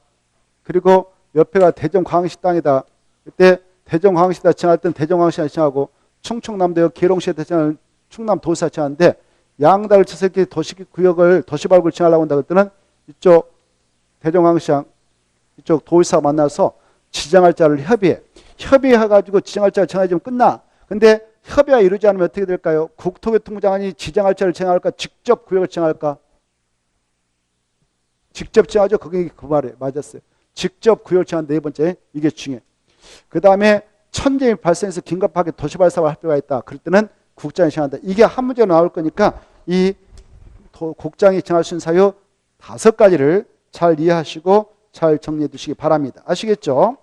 그리고 옆에가 대전광역시 땅이다. 그때 대전광역시다 지정할 때는 대전광역시다 지정하고 충청남도 계룡시에 지정하는 충남도시다 지정하는데 양다를 쳐서 이렇게 도시구역을 도시발굴 지정하려고 한다. 그때는 이쪽 대전광역시랑 이쪽 도지사 만나서 지정할 자를 협의해. 협의해가지고 지정할 자를 정해주면 끝나. 근데 협의가 이루지 않으면 어떻게 될까요? 국토교통부 장관이 지정할 자를 지정할까? 직접 구역을 지정할까? 직접 지정하죠. 그게 그 말이에요. 맞았어요. 직접 구역을 지정한 네 번째. 이게 중요해. 그 다음에 천재이 발생해서 긴급하게 도시발사를 할 필요가 있다. 그럴 때는 국장이 지정한다. 이게 한 문제로 나올 거니까 이 국장이 정할 수 있는 사유 5가지를 잘 이해하시고 잘 정리해 두시기 바랍니다. 아시겠죠?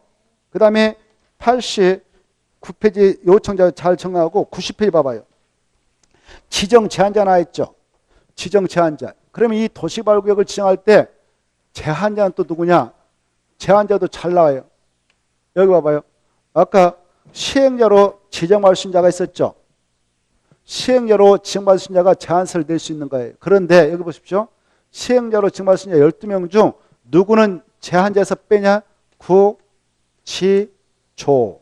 그 다음에 89페이지 요청자 잘 정하고 90페이지 봐봐요. 지정 제한자 나와있죠. 지정 제한자. 그러면 이 도시발구역을 지정할 때 제한자는 또 누구냐? 제한자도 잘 나와요. 여기 봐봐요. 아까 시행자로 지정받을 수 있는 자가 있었죠. 시행자로 지정받을 수 있는 자가 제한서를 낼 수 있는 거예요. 그런데 여기 보십시오. 시행자로 지정받을 수 있는 자 12명 중 누구는 제한자에서 빼냐? 구, 치, 조.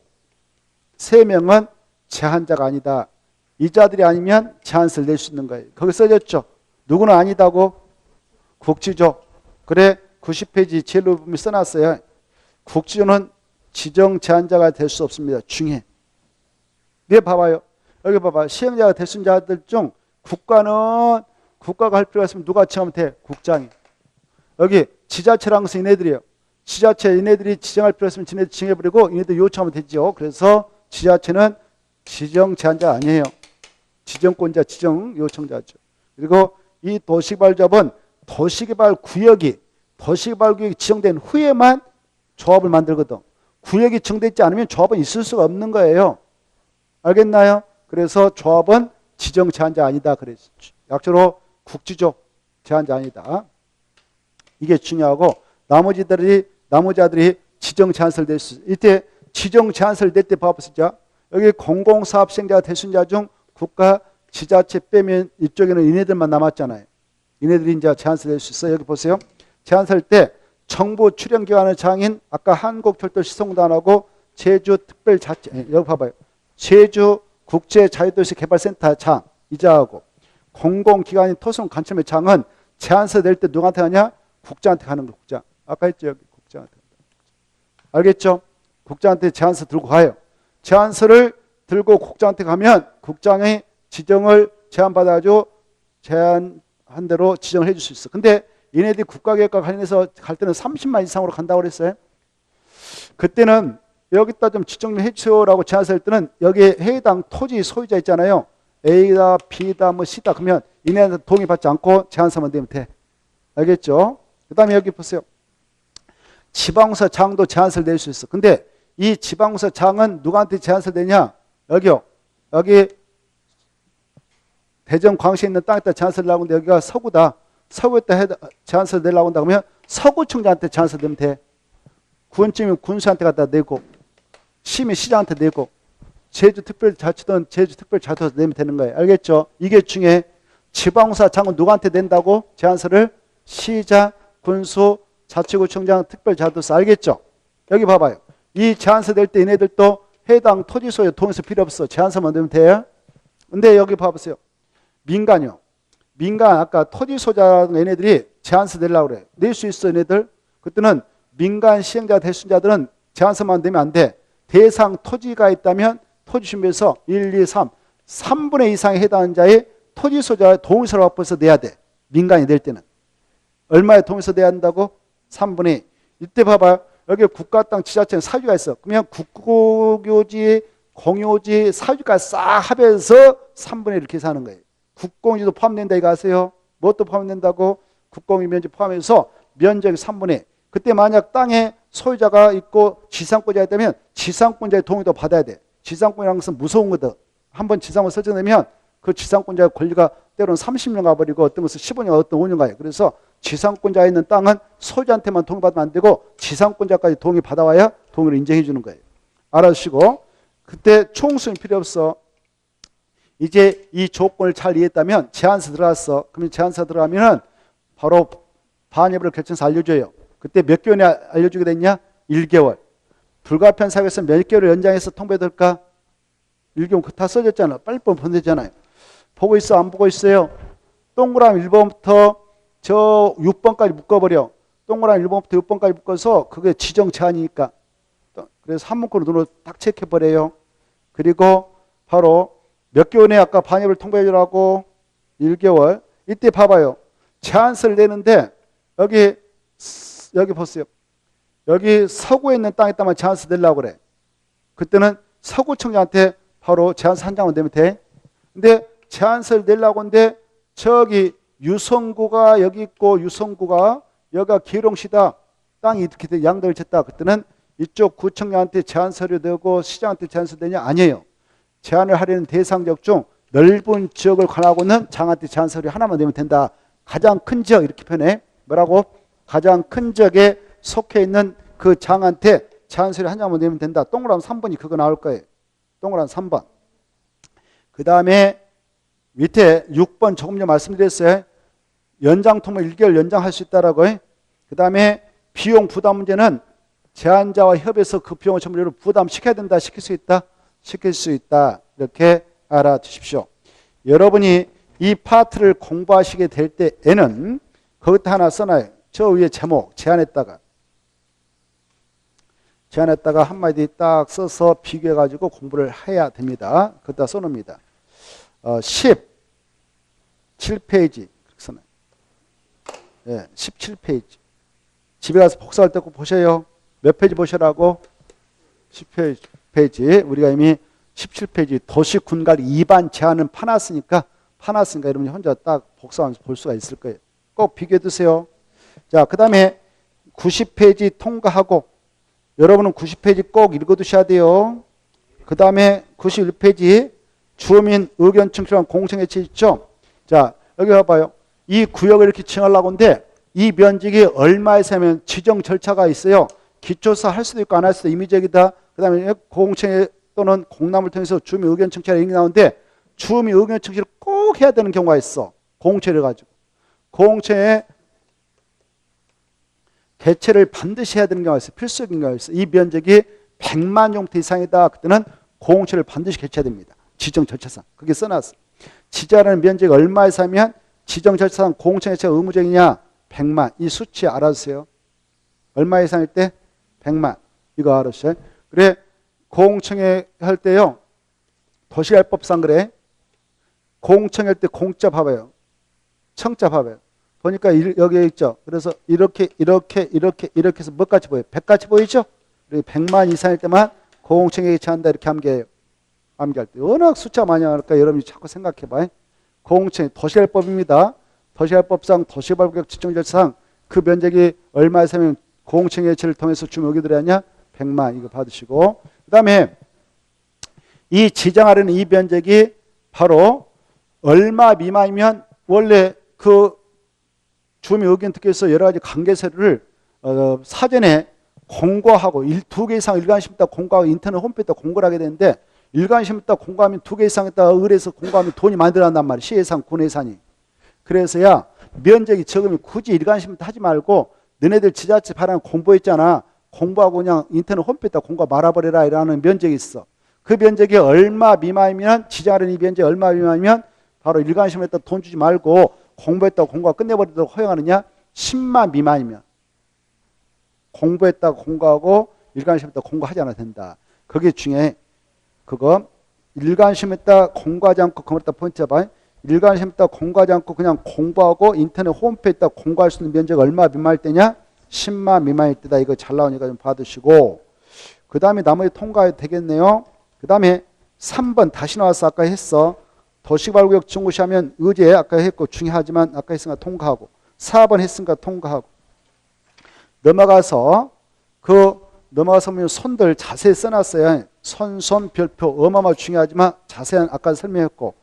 3명은 제한자가 아니다. 이 자들이 아니면 제한서를 낼 수 있는 거예요. 거기 써졌죠. 누구는 아니다고? 국지조. 그래 90페이지 제일 부분을 써놨어요. 국지조는 지정 제한자가 될 수 없습니다. 중에. 네, 봐봐요. 여기 봐봐. 시행자가 될 수 있는 자들 중 국가가 할 필요가 있으면 누가 지정하면 돼? 국장이. 여기 지자체라는 것은 이네들이에요. 지자체 이네들이 지정할 필요 있으면 지네들 지정해버리고 이네들 요청하면 되죠. 그래서 지자체는 지정 제한자 아니에요. 지정권자, 지정 요청자죠. 그리고 이 도시개발조합은 도시개발구역이 지정된 후에만 조합을 만들거든. 구역이 지정되지 않으면 조합은 있을 수가 없는 거예요. 알겠나요? 그래서 조합은 지정 제한자 아니다. 그랬죠. 약조로 국지조 제한자 아니다. 이게 중요하고 나머지 아들이 지정 제한서를 낼 수 있어요. 이때 지정 제한서를 낼 때 봐보시죠. 여기 공공사업 시행자가 될 수 있는 자 중 국가, 지자체 빼면 이쪽에는 이네들만 남았잖아요. 이네들이 이제 제한서를 낼 수 있어요. 여기 보세요. 제한서를 때 정부 출연기관의 장인 아까 한국철도시설공단하고 제주특별자치 여기 봐봐요. 제주국제자유도시개발센터 장 이자하고 공공기관인 토성관청의 장은 제한서 낼 때 누구한테 가냐? 국장한테 가는 거. 국장. 아까 했죠. 여기 국장한테. 알겠죠? 국장한테 제한서 들고 가요. 제한서를 들고 국장한테 가면 국장이 지정을 제한받아가지고 제한한 대로 지정을 해줄 수 있어. 근데 얘네들이 국가계획과 관련해서 갈 때는 30만 이상으로 간다고 그랬어요. 그때는 여기다 좀 지정 좀 해주세요라고 제한서 할 때는 여기에 해당 토지 소유자 있잖아요. A다, B다, 뭐 C다. 그러면 얘네한테 동의받지 않고 제한서만 내면 돼. 알겠죠? 그 다음에 여기 보세요. 지방서 장도 제한서를 낼 수 있어. 근데 이 지방서 장은 누구한테 제한서를 내냐? 여기요. 여기 대전 광시에 있는 땅에다 제한서를 내려고 하는데 여기가 서구다. 서구에다 제한서를 내려고 한다 그러면 서구청장한테 제한서 내면 돼. 군쯤이면 군수한테 갖다 내고 시면 시장한테 내고 제주특별자치도는 제주특별자치도에서 내면 되는 거예요. 알겠죠? 이게 중에 지방사 장은 누구한테 낸다고? 제한서를 시장, 군수, 자치구청장, 특별자치도서. 알겠죠? 여기 봐봐요. 이 제한서 낼 때 얘네들도 해당 토지 소유 동의서 필요 없어. 제한서만 내면 돼요. 근데 여기 봐보세요. 민간이요. 민간 아까 토지 소유자 얘네들이 제한서 내려고 그래. 낼 수 있어 얘네들. 그때는 민간 시행자 대수자들은 제한서만 내면 안 돼. 대상 토지가 있다면 토지 준비에서 1, 2, 3분의 이상에 해당하는 자의 토지 소유자의 동의서를 확보해서 내야 돼. 민간이 낼 때는. 얼마의 동의서 내야 한다고? 3분의 2. 이때 봐봐요. 여기 국가 땅 지자체 사유지가 있어. 그러면 국고교지, 공유지, 사유지까지 싹 합해서 3분의 1을 계산하는 거예요. 국공지도 포함된다 이거 아세요? 무엇도 포함된다고? 국공유 면적 포함해서 면적이 3분의 1. 그때 만약 땅에 소유자가 있고 지상권자가 있다면 지상권자의 동의도 받아야 돼. 지상권이라는 것은 무서운 거다. 한번 지상권 설정되면 그 지상권자의 권리가 때로는 30년 가버리고 어떤 것은 15년, 어떤 5년 가요. 그래서 지상권자에 있는 땅은 소유자한테만 동의받으면 안 되고 지상권자까지 동의받아와야 동의를 인정해 주는 거예요. 알아주시고 그때 총수는 필요 없어. 이제 이 조건을 잘 이해했다면 제한서 들어갔어. 그러면 제한서 들어가면은 바로 반예부를 결정해서 알려줘요. 그때 몇 개월에 알려주게 됐냐? 1개월. 불가피한 사유에서 몇 개월을 연장해서 통보해둘까? 1개월 그거 다 써졌잖아. 빨리 보내잖아요. 보고 있어? 안 보고 있어요? 동그라미 1번부터 저 6번까지 묶어버려. 동그라미 1번부터 6번까지 묶어서 그게 지정 제한이니까. 그래서 한 문구로 눈으로 딱 체크해버려요. 그리고 바로 몇 개월 내에 아까 반협을 통보해주라고 1개월. 이때 봐봐요. 제한서를 내는데 여기 보세요. 여기 서구에 있는 땅에 있다만 제한서 내려고 그래. 그때는 서구청장한테 바로 제한서 한 장만 내면 돼. 근데 제한서를 내려고 하는데 저기 유성구가 여기 있고 유성구가 여기가 계룡시다. 땅이 이렇게 양덕을 쳤다. 그때는 이쪽 구청장한테 제한서를 내고 시장한테 제한서 내냐? 아니에요. 제한을 하려는 대상지역 중 넓은 지역을 관하고 있는 장한테 제한서를 하나만 내면 된다. 가장 큰 지역 이렇게 표현해. 뭐라고? 가장 큰 지역에 속해 있는 그 장한테 제한서를 한 장만 내면 된다. 동그라미 3번이 그거 나올 거예요. 동그라미 3번. 그 다음에 밑에 6번 조금 전 말씀드렸어요. 연장 통보 1개월 연장할 수 있다라고. 그 다음에 비용 부담 문제는 제한자와 협의해서 그 비용을 전부 부담시켜야 된다. 시킬 수 있다. 시킬 수 있다. 이렇게 알아두십시오. 여러분이 이 파트를 공부하시게 될 때에는 그것도 하나 써놔요. 저 위에 제목 제안했다가 한마디 딱 써서 비교해가지고 공부를 해야 됩니다. 그것다 써놓습니다. 17페이지 써놔요. 네, 17페이지. 집에 가서 복사할 때 꼭 보셔요. 몇 페이지 보시라고? 10페이지. 우리가 이미 17페이지 도시군갈 2반 제안은 파놨으니까 여러분이 혼자 딱 복사하면서 볼 수가 있을 거예요. 꼭 비교해 두세요. 자, 그 다음에 90페이지 통과하고 여러분은 90페이지 꼭 읽어두셔야 돼요. 그 다음에 91페이지 주민 의견 청취랑 공청회치 있죠. 자, 여기 봐봐요. 이 구역을 이렇게 칭하려고 하는데 이 면적이 얼마에서 하면 지정 절차가 있어요. 기초사 할 수도 있고 안 할 수도 임의적이다. 그 다음에 공청회 또는 공람을 통해서 주민 의견 청취가 얘기 나오는데 주민 의견 청취를 꼭 해야 되는 경우가 있어. 공청회를 가지고. 공청회 개최를 반드시 해야 되는 경우가 있어. 필수적인 경우가 있어. 이 면적이 100만 용태 이상이다. 그때는 공청회를 반드시 개최해야 됩니다. 지정 절차상. 그게 써놨어. 지자라는 면적이 얼마에서 하면 지정 절차상 공청회 개최가 의무적이냐? 100만. 이 수치 알아주세요. 얼마 이상일 때? 100만. 이거 알아주세요. 그래, 공청회 할 때요. 도시개발법상 그래. 공청회 할 때 공자 봐봐요. 청자 봐봐요. 보니까 여기에 있죠. 그래서 이렇게 해서 뭐같이 보여요? 100같이 보이죠? 100만 이상일 때만 공청회 개최한다. 이렇게 암기해요. 암기할 때. 워낙 숫자 많이 나니까 여러분이 자꾸 생각해봐요. 공청회 도시개발법입니다. 도시개발법상 도시개발구역 지정절차상 그 면적이 얼마에서 하면 공청회 개최를 통해서 주민 의견 들어야냐? 100만 이거 받으시고 그 다음에 이 지정하려는 이 면적이 바로 얼마 미만이면 원래 그 주민 의견 특위에서 여러 가지 관계서류를 사전에 공고하고 2개 이상 일간심있다 공고하고 인터넷 홈페이지에 공고를 하게 되는데 일간심있다 공고하면 2개 이상 있다 의뢰해서 공고하면 돈이 많이 들어간단 말이에요. 시 예산, 군 예산이. 그래서야 면적이 적으면 굳이 일간심있다 하지 말고 너네들 지자체 바라는 공부했잖아. 공부하고 그냥 인터넷 홈페이지에다 공고 말아버려라 이라는 면적이 있어. 그 면적이 얼마 미만이면 지정하려는 이 면적이 얼마 미만이면 바로 일간심했다 돈 주지 말고 공부했다고 공고가 끝내버리도록 허용하느냐? 10만 미만이면 공부했다고 공고하고 일간심했다고 공고하지 않아도 된다. 그게 중요해. 그거 일간심했다 공고하지 않고 그걸 다 포인트 잡아. 일간심했다 공고하지 않고 그냥 공부하고 인터넷 홈페이지에다 공고할 수 있는 면적이 얼마 미만일 때냐? 10만 미만일 때다. 이거 잘 나오니까 좀 받으시고, 그 다음에 나머지 통과해도 되겠네요. 그 다음에 3번 다시 나와서 아까 했어. 도시개발구역 중구시하면 의제 아까 했고 중요하지만 아까 했으니까 통과하고, 4번 했으니까 통과하고. 넘어가서 보면 손들 자세히 써놨어요. 손, 별표 어마어마 중요하지만 자세한 아까 설명했고,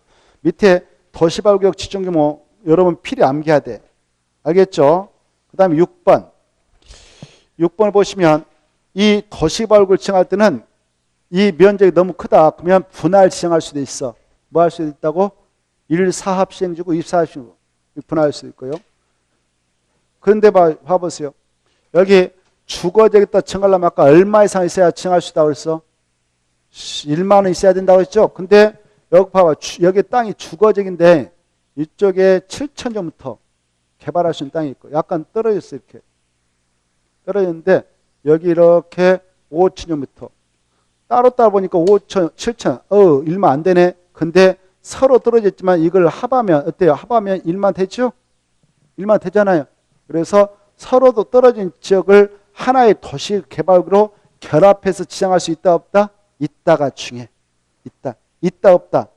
밑에 도시개발구역 지정규모 여러분 필히 암기해야 돼. 알겠죠? 그 다음에 6번을 보시면 이 도시개발구역을 지정할 때는 이 면적이 너무 크다. 그러면 분할 지정할 수도 있어. 뭐 할 수도 있다고? 1사합시행지구, 2사합시행지구 분할할 수도 있고요. 그런데 봐보세요. 여기 주거지역에다 지정하려면 아까 얼마 이상 있어야 지정할 수 있다고 그랬어? 1만 원 있어야 된다고 했죠? 근데 여기 봐봐. 여기 땅이 주거지역인데 이쪽에 7천 정부터 개발할 수 있는 땅이 있고 약간 떨어졌어. 이렇게 떨어졌는데 여기 이렇게 5천 정부터 따로따로 보니까 5천, 7천 1만 안 되네. 근데 서로 떨어졌지만 이걸 합하면 어때요? 합하면 1만 되죠? 1만 되잖아요. 그래서 서로도 떨어진 지역을 하나의 도시 개발구로 결합해서 지정할 수 있다 없다? 있다가 중요해. 있다 없다?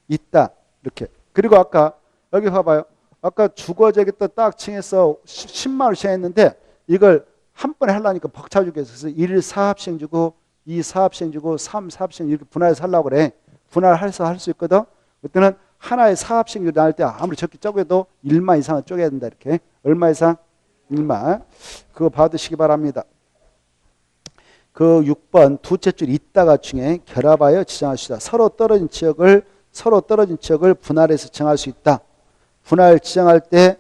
있다. 이렇게. 그리고 아까 여기 봐봐요. 아까 주거지역에다 딱 칭해서 10만 원 시행했는데 이걸 한 번에 하려니까 벅차 죽겠어. 1 사합시행지구, 2 사합시행지구, 3 사합시행지구 이렇게 분할해서 하려고 그래. 분할해서 할 수 있거든. 그때는 하나의 사합시행지구 나올 때 아무리 적게 쪼개도 1만 이상은 쪼개야 된다. 이렇게. 얼마 이상? 1만. 그거 받으시기 바랍니다. 그 6번 두째 줄 있다가 중에 결합하여 지정할 수 있다. 서로 떨어진 지역을 분할해서 정할 수 있다. 분할 지정할 때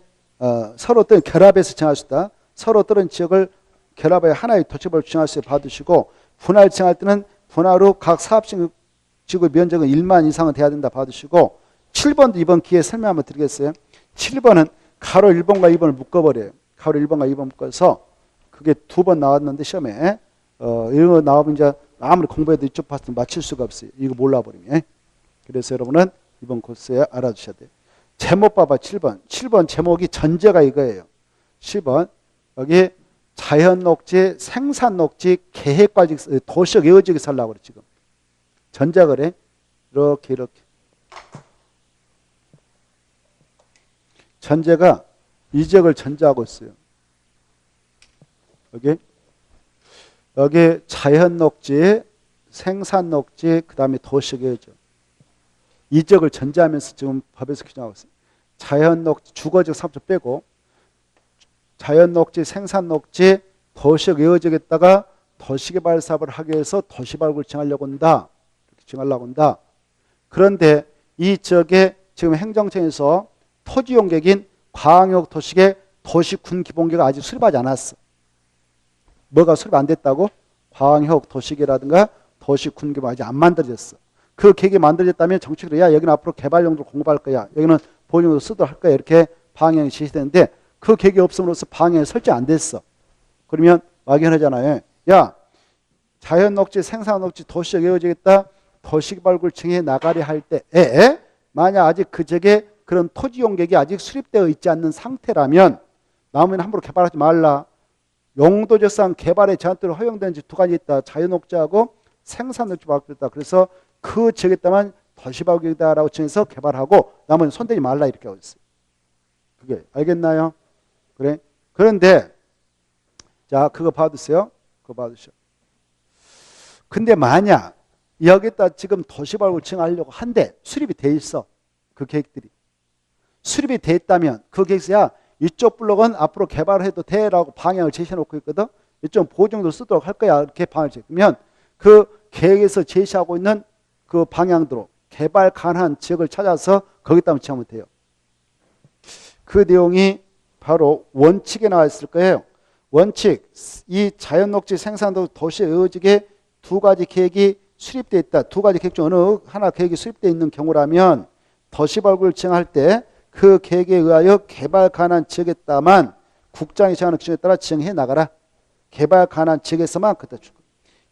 서로 결합해서 정할 수 있다. 서로 떨어진 지역을 결합하여 하나의 도시개발구를 지정할 수 있다. 받으시고 분할 지정할 때는 분할 후 각 사업지구 면적은 1만 이상은 돼야 된다. 받으시고 7번도 이번 기회에 설명 한번 드리겠어요. 7번은 가로 1번과 2번을 묶어버려요. 가로 1번과 2번 묶어서 그게 2번 나왔는데 시험에 이거 나오면 이제 아무리 공부해도 이쪽 파트 맞출 수가 없어요. 이거 몰라버리면. 그래서 여러분은 이번 코스에 알아두셔야 돼요. 제목 봐봐. 7번 제목이 전제가 이거예요. 10번 여기 자연녹지, 생산녹지, 계획과직 도시적 예어지기 살라고 그래. 지금 전제가 그래. 이렇게 전제가 이 지역을 전제하고 있어요. 여기 자연녹지, 생산녹지, 그 다음에 도시적 예어지. 이 지역을 전제하면서 지금 법에서 규정하고 있어요. 자연녹지, 주거지역 3조 빼고 자연녹지, 생산녹지, 도시적 예어지역에다가 도시개발 사업을 하기 위해서 도시개발구를 정하려고 한다. 이렇게 정하려고 한다. 그런데 이 지역에 지금 행정청에서 토지용객인 광역 도시계 도시군 기본계가 아직 수립하지 않았어. 뭐가 수립 안 됐다고? 광역 도시계라든가 도시군 기본 아직 안 만들어졌어. 그 계획이 만들어졌다면 정책으로 야 여기는 앞으로 개발용도로 공급할 거야. 여기는 보존용도로 쓰도록 할 거야. 이렇게 방향이 제시되는데 그 계획이 없음으로써 방향이 설치 안 됐어. 그러면 막연하잖아요. 야 자연녹지, 생산녹지, 도시적 이어지겠다. 도시개발구를 정해 나가려 할 때에 만약 아직 그 지역에 그런 토지용객이 아직 수립되어 있지 않는 상태라면 남은 함부로 개발하지 말라. 용도적상 개발의 제한대로 허용된 지 두 가지 있다. 자연녹지하고 생산녹지 발표했다. 그래서 그 지역에다만 도시개발구역이다라고 정해서 개발하고 남은 손대지 말라 이렇게 하고 있어요. 그게 알겠나요? 그래. 그런데 자 그거 받으세요. 그거 받으셔. 근데 만약 여기다 지금 도시개발구를 정하려고 한데 수립이 돼 있어. 그 계획들이. 수립이 돼 있다면 그 계획에서 야 이쪽 블록은 앞으로 개발해도 돼라고 방향을 제시해 놓고 있거든. 이쪽 보증도 쓰도록 할 거야. 이렇게 방향을 제시하면 그 계획에서 제시하고 있는 그 방향대로 개발 가능한 지역을 찾아서 거기다 지하면 돼요. 그 내용이 바로 원칙에 나와 있을 거예요. 원칙, 이 자연녹지 생산도 도시의 의지에 두 가지 계획이 수립되어 있다. 두 가지 계획 중 어느 하나 계획이 수립되어 있는 경우라면 도시개발구를 지정할 때 그 계획에 의하여 개발 가능한 지역에다만 국장이 정하는 기준에 따라 지정해 나가라. 개발 가능한 지역에서만 그때 주고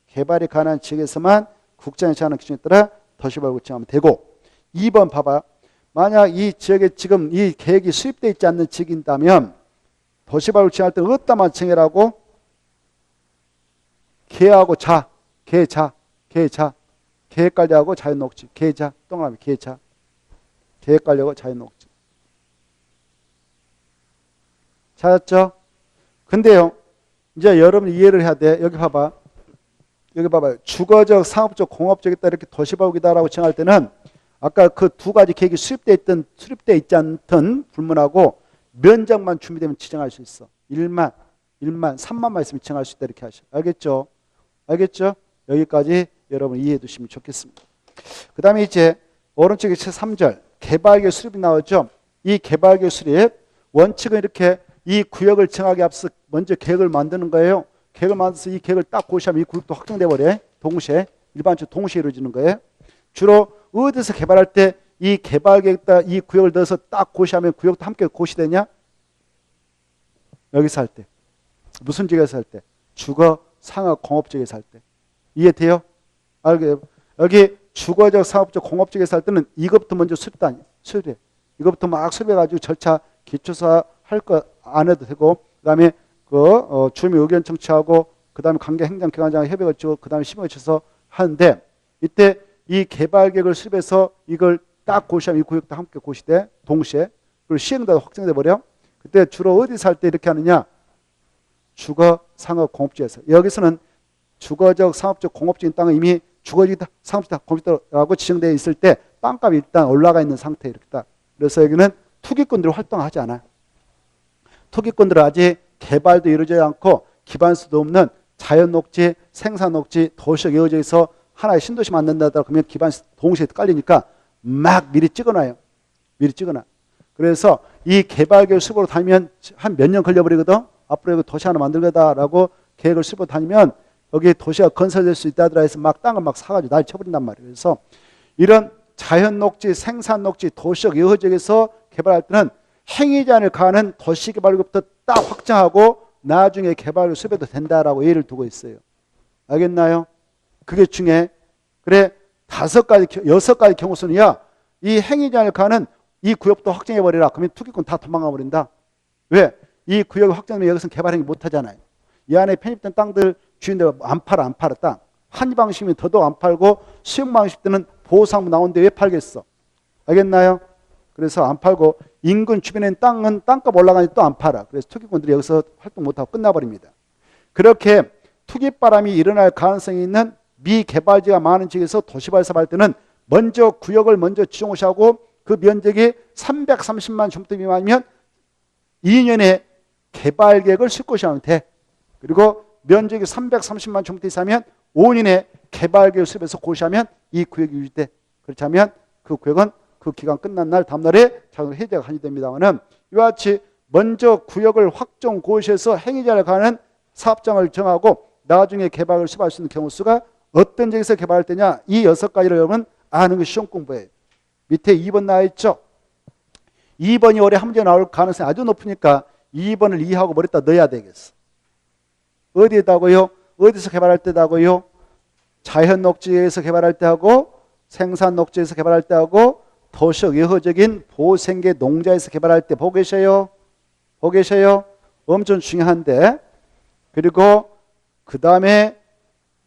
개발이 가능한 지역에서만 국장이 정하는 기준에 따라 도시개발구 지정하면 되고 2번 봐봐. 만약 이 지역에 지금 이 계획이 수립되어 있지 않는 지역인다면 도시발을 칭할 때 어디다만 칭해라고? 개하고 자, 개자, 개자, 개헷갈려하고 자연녹지, 개자, 동그라미 개자, 개헷갈려하고 자연녹지. 찾았죠? 근데요, 이제 여러분 이해를 해야 돼. 여기 봐봐. 여기 봐봐요. 주거적, 상업적, 공업적이다 이렇게 도시발이다라고 칭할 때는 아까 그 두 가지 계획이 수립되어 있지 않던 불문하고 면적만 준비되면 지정할 수 있어. 1만, 3만만 있으면 지정할 수 있다 이렇게 하셔. 알겠죠? 알겠죠? 여기까지 여러분 이해해 두시면 좋겠습니다. 그 다음에 이제 오른쪽에 제3절 개발계획 수립이 나오죠. 이 개발계획 수립 원칙은 이렇게 이 구역을 정하기 앞서 먼저 계획을 만드는 거예요. 계획을 만들어서 이 계획을 딱 고시하면 이 구역도 확정돼 버려. 동시에 일반적으로 동시에 이루어지는 거예요. 주로 어디서 개발할 때 이 개발계획에다 이 구역을 넣어서 딱 고시하면 구역도 함께 고시되냐? 여기서 할 때. 무슨 지역에서 할 때? 주거, 상업, 공업지역에서 할 때. 이해돼요? 알게요? 여기 주거적, 상업적, 공업지역에서 할 때는 이것부터 먼저 수립해. 이것부터 막 수립해가지고 절차 기초사 할 거 안 해도 되고, 그 다음에 주민 의견 청취하고, 그 다음에 관계 행정기관장 협의를 주고, 그 다음에 심의를 쳐서 하는데, 이때 이 개발계획을 수립해서 이걸 딱 고시하면 이 구역도 함께 고시돼. 동시에. 그리고 시행도 확정돼 버려. 그때 주로 어디서 할 때 이렇게 하느냐? 주거, 상업, 공업지에서. 여기서는 주거적, 상업적, 공업적인 땅은 이미 주거지다, 상업지다, 공업지다라고 지정되어 있을 때 땅값이 일단 올라가 있는 상태 이렇게 딱. 그래서 여기는 투기꾼들이 활동하지 않아요. 투기꾼들은 아직 개발도 이루어지지 않고 기반수도 없는 자연녹지, 생산녹지, 도시적 여지에서 하나의 신도시 만든다더라 그러면 기반수 동시에 깔리니까 막 미리 찍어놔요. 미리 찍어놔. 그래서 이 개발계획 수립으로 다니면 한 몇 년 걸려버리거든. 앞으로 여기 도시 하나 만들 거다라고 계획을 수립으로 다니면 여기 도시가 건설될 수 있다더라 해서 막 땅을 막 사가지고 날 쳐버린단 말이에요. 그래서 이런 자연녹지, 생산녹지, 도시적 여지역에서 개발할 때는 행위제한을 가하는 도시개발구부터 딱 확정하고 나중에 개발을 수립해도 된다라고 예를 두고 있어요. 알겠나요? 그게 중요해. 그래 5가지, 6가지 경우 수는야 이 행위제한을 가하는 이 구역부터 확정해버리라. 그러면 투기꾼 다 도망가 버린다. 왜? 이 구역이 확정되면 여기서는 개발 행위 못하잖아요. 이 안에 편입된 땅들 주인들 안 팔아 땅. 한지방식이면 더더욱 안 팔고 수용방식 때는 보호상품 나오는데 왜 팔겠어? 알겠나요? 그래서 안 팔고 인근 주변에 있는 땅은 땅값 올라가니 또 안 팔아. 그래서 투기꾼들이 여기서 활동 못하고 끝나버립니다. 그렇게 투기바람이 일어날 가능성이 있는 미개발지가 많은 지역에서 도시발 사업할 때는 먼저 구역을 먼저 지정하고 그 면적이 330만 제곱미터 미만이면 2년에 개발계획을 실고시하면 돼. 그리고 면적이 330만 제곱미터 이상이면 5년에 개발계획을 수립해서 고시하면 이 구역이 유지돼. 그렇지 않으면 그 구역은 그 기간 끝난 날 다음날에 자동 해제가 한정됩니다만은 이와 같이 먼저 구역을 확정 고시해서 행위자를 가는 사업장을 정하고 나중에 개발을 수립할 수 있는 경우 수가 어떤 지역에서 개발할 때냐? 이 6가지를 여러분 아는 게 시험 공부예요. 밑에 2번 나와 있죠? 2번이 올해 한 문제 나올 가능성이 아주 높으니까 2번을 이해하고 머리에다 넣어야 되겠어. 어디에다고요? 어디서 개발할 때다고요? 자연녹지에서 개발할 때 하고 생산녹지에서 개발할 때 하고 도시적 여호적인 보호생계 농자에서 개발할 때 보고 계셔요? 보고 계셔요? 엄청 중요한데 그리고 그 다음에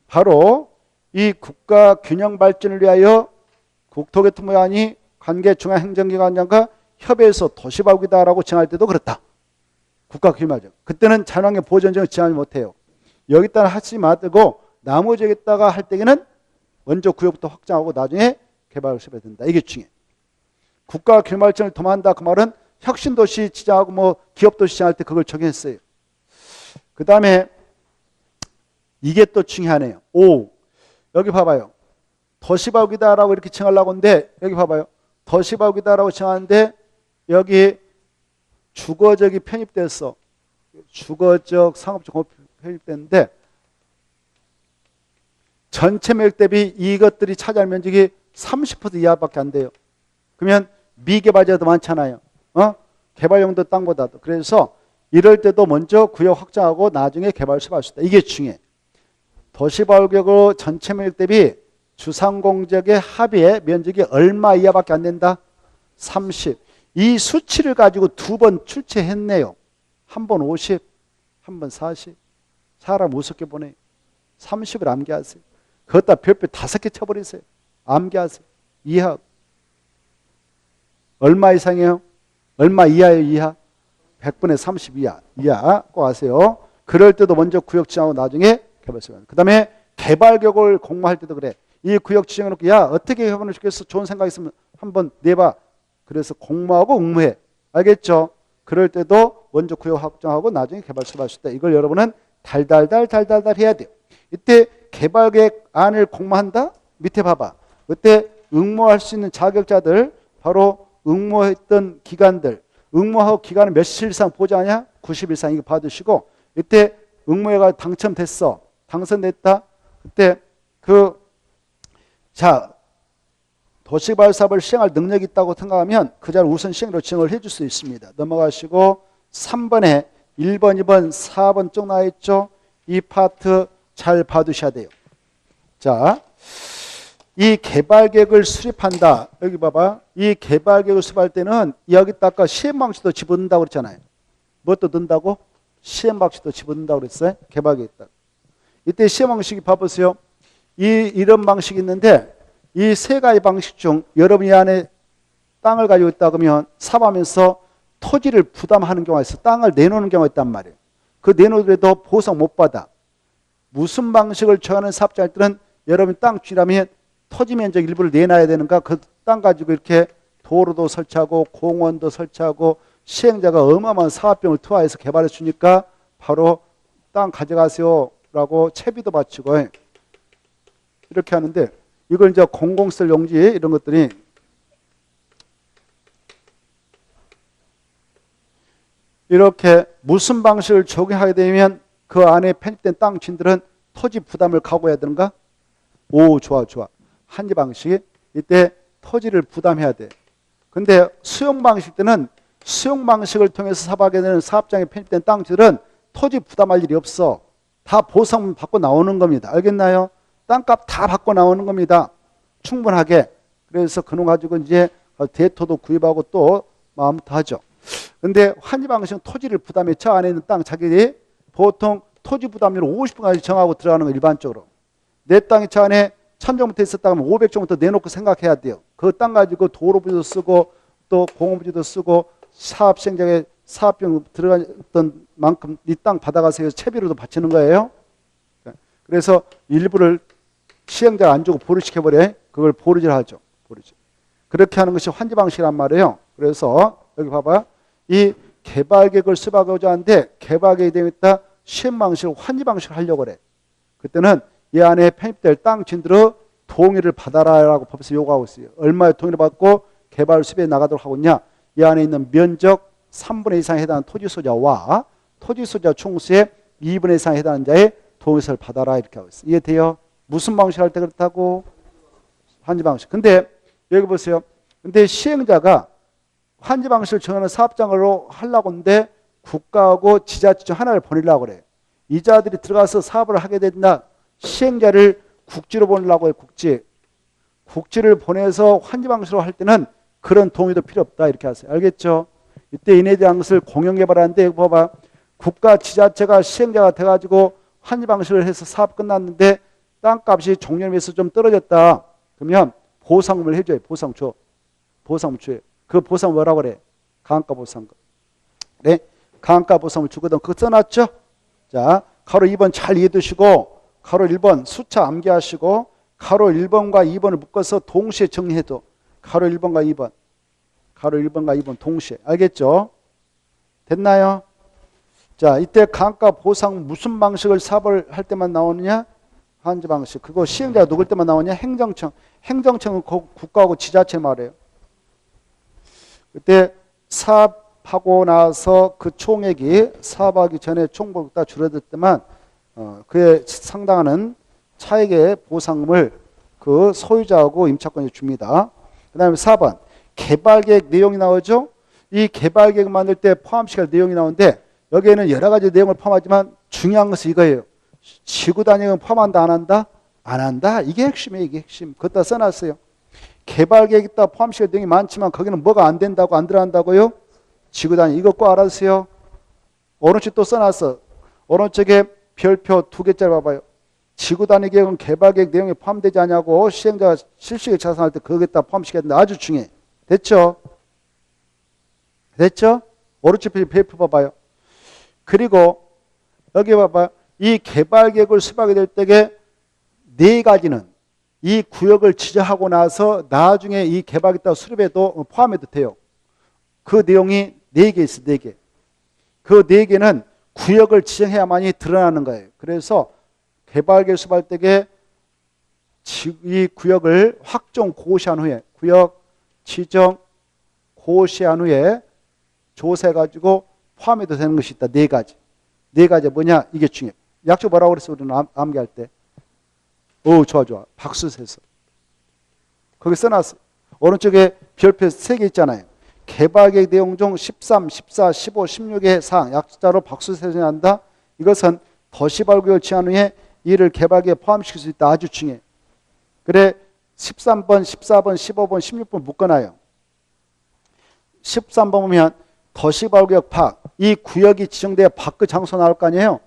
바로 이 국가 균형 발전을 위하여 국토교통부안이 관계 중앙행정기관장과 협의해서 도시발구이다라고 정할 때도 그렇다. 국가 균형 발전. 그때는 자연환경 보전정을 지하지 못해요. 여기다가 하지 말고 나머지 여기다가 할 때에는 먼저 구역부터 확장하고 나중에 개발을 수립해야 된다. 이게 중요해. 국가 균형 발전을 도모한다. 그 말은 혁신도시 지정하고 뭐 기업도시 지정할 때 그걸 적용했어요. 그 다음에 이게 또 중요하네요. 5. 여기 봐봐요. 도시발구이다라고 이렇게 칭하려고 하는데 여기 봐봐요. 도시발구이다라고 칭하는데 여기 주거적이 편입됐어. 주거적, 상업적, 공업 편입됐는데 전체 면적 대비 이것들이 차지할 면적이 30% 이하밖에 안 돼요. 그러면 미개발지가 더 많잖아요. 개발용도 땅보다도. 그래서 이럴 때도 먼저 구역 확장하고 나중에 개발 수립할 수 있다. 이게 중요해. 도시발구역으로 전체 면적 대비 주상공적의 합의의 면적이 얼마 이하밖에 안 된다? 30. 이 수치를 가지고 2번 출제했네요. 한 번 50, 한 번 40. 사람 우습게 보내. 30을 암기하세요. 그것다 별표 5개 쳐버리세요. 암기하세요. 이하. 얼마 이상이에요? 얼마 이하예요? 이하? 100분의 30 이하. 이하 꼭 아세요. 그럴 때도 먼저 구역 지정하고 나중에 개발 수립. 그 다음에 개발계획을 공모할 때도 그래. 이 구역 지정해놓고 야 어떻게 해보면 좋겠어? 좋은 생각 있으면 한번 내봐. 그래서 공모하고 응모해. 알겠죠? 그럴 때도 먼저 구역 확정하고 나중에 개발 수립할 수 있다. 이걸 여러분은 달달달 해야 돼요. 이때 개발계획 안을 공모한다? 밑에 봐봐. 그때 응모할 수 있는 자격자들 바로 응모했던 기관들. 응모하고 기간은 며칠 이상 보장하냐? 90일 이상 이거 받으시고 이때 응모해가 당첨됐어. 당선됐다. 그때 도시개발 사업을 시행할 능력이 있다고 생각하면 그 자를 우선 시행으로 지정을 해줄 수 있습니다. 넘어가시고 3번에 1번, 2번, 4번 쪽 나와 있죠. 이 파트 잘 봐두셔야 돼요. 자, 이 개발계획을 수립한다. 여기 봐봐. 이 개발계획을 수립할 때는 여기다 아까 시행방식도 집어넣는다고 그랬잖아요. 무엇도 넣는다고? 시행방식도 집어넣는다고 그랬어요. 개발계획에다. 이때 시행방식이 봐보세요. 이런 방식이 있는데 이 세 가지 방식 중 여러분이 안에 땅을 가지고 있다 그러면 사업하면서 토지를 부담하는 경우가 있어. 땅을 내놓는 경우가 있단 말이에요. 그 내놓더라도 보상 못 받아. 무슨 방식을 취하는 사업자들은 여러분 땅 주라면 토지 면적 일부를 내놔야 되는가? 그 땅 가지고 이렇게 도로도 설치하고 공원도 설치하고 시행자가 어마어마한 사업비용을 투하해서 개발해 주니까 바로 땅 가져가세요 라고 채비도 바치고 이렇게 하는데 이걸 이제 공공시설 용지 이런 것들이 이렇게 무슨 방식을 적용하게 되면 그 안에 편입된 땅 주인들은 토지 부담을 각오해야 되는가? 오, 좋아. 한지 방식. 이때 토지를 부담해야 돼. 근데 수용 방식 때는 수용 방식을 통해서 사업하게 되는 사업장에 편입된 땅 주인들은 토지 부담할 일이 없어. 다 보상 받고 나오는 겁니다. 알겠나요? 땅값 다 받고 나오는 겁니다. 충분하게. 그래서 그놈 가지고 이제 대토도 구입하고 또 마음부터 하죠. 근데 환지 방식은 토지를 부담해. 저 안에 있는 땅 자기들이 보통 토지 부담률 50%까지 정하고 들어가는 거 일반적으로. 내 땅이 저 안에 1000정부터 있었다 하면 500정부터 내놓고 생각해야 돼요. 그 땅 가지고 도로부지도 쓰고 또 공업부지도 쓰고 사업 시행자의 사업비용 들어갔던 만큼 이 땅 받아가세요. 채비로도 바치는 거예요. 그래서 일부를 시행자가 안 주고 보류시켜버려. 그걸 보류질 하죠. 보류질. 그렇게 하는 것이 환지 방식이란 말이에요. 그래서 여기 봐봐. 이 개발계획을 수립하고자 하는데 개발계획이 되어 있다. 시행 방식을 환지 방식을 하려고 그래. 그때는 이 안에 편입될 땅 주인들의 동의를 받아라라고 법에서 요구하고 있어요. 얼마의 동의를 받고 개발 수립에 나가도록 하고 있냐. 이 안에 있는 면적 3분의 2 이상에 해당하는 토지 소자와 토지 소자 총수의 2분의 2 이상에 해당하는 자의 동의서를 받아라 이렇게 하고 있어요. 이해돼요? 무슨 방식 할 때 그렇다고? 환지 방식. 근데 여기 보세요. 근데 시행자가 환지 방식을 정하는 사업장으로 하려고 하는데 국가하고 지자체 중 하나를 보내려고 그래요. 이자들이 들어가서 사업을 하게 된다. 시행자를 국지로 보내려고 해요. 국지를 보내서 환지 방식으로 할 때는 그런 동의도 필요 없다 이렇게 하세요. 알겠죠? 이때 이에 대한 것을 공영개발하는데 봐봐. 국가 지자체가 시행자가 돼가지고 환지 방식을 해서 사업 끝났는데 땅값이 종료에서 좀 떨어졌다. 그러면 보상금을 해줘요. 보상 줘. 보상 줘요. 그 보상 뭐라고 그래? 강가 보상금. 그래? 강가 보상을 주거든. 그거 써놨죠? 자, 가로 2번 잘 이해해 두시고 가로 1번 숫자 암기하시고 가로 1번과 2번을 묶어서 동시에 정리해도 가로 1번과 2번 가로 1번과 2번 동시에. 알겠죠? 됐나요? 자, 이때 강가 보상 무슨 방식을 사업을 할 때만 나오느냐? 환지 방식. 그거 시행자가 누굴 때만 나오냐? 행정청. 행정청은 국가하고 지자체 말이에요. 그때 사업하고 나서 그 총액이 사업하기 전에 총보다 줄어들 때만 그에 상당한 차액의 보상금을 그 소유자하고 임차권에 줍니다. 그 다음에 4번 개발계획 내용이 나오죠. 이 개발계획 만들 때 포함시킬 내용이 나오는데 여기에는 여러 가지 내용을 포함하지만 중요한 것은 이거예요. 지구단위는 포함한다 안 한다? 안 한다. 이게 핵심이에요. 이게 핵심. 그것다 써놨어요. 개발계획 있다 포함시킬 내용이 많지만 거기는 뭐가 안 된다고 안 들어간다고요? 지구단위. 이거 꼭 알아주세요. 오른쪽 또 써놨어. 오른쪽에 별표 2개짜리 봐봐요. 지구단위 계획은 개발계획 내용에 포함되지 않냐고 시행자가 실시계획 작성할 때 거기에다 포함시켜야 된다. 아주 중요해. 됐죠? 됐죠? 오른쪽 별표 봐봐요. 그리고 여기 봐봐요. 이 개발계획을 수립하게 될 때에 4가지는 이 구역을 지정하고 나서 나중에 이 개발계획 수립에도 포함해도 돼요. 그 내용이 4개 있어. 4개. 그 4개는 구역을 지정해야만이 드러나는 거예요. 그래서 개발계획 수립할 때에 이 구역을 확정 고시한 후에 구역 지정 고시한 후에 조사해가지고 포함해도 되는 것이 있다. 4가지. 4가지 뭐냐? 이게 중요해. 약속 뭐라고 그랬어? 우리는 암기할 때. 오, 좋아. 박수 세서. 거기 써놨어. 오른쪽에 별표 3개 있잖아요. 개발계획 내용 중 13, 14, 15, 16의 사항 약자로 박수 세서 한다. 이것은 도시발구역을 지한 후에 이를 개발계획에 포함시킬 수 있다. 아주 중요해. 그래 13번, 14번, 15번, 16번 묶어놔요. 13번 보면 도시발구역 파악. 이 구역이 지정돼야 밖의 장소 나올 거 아니에요.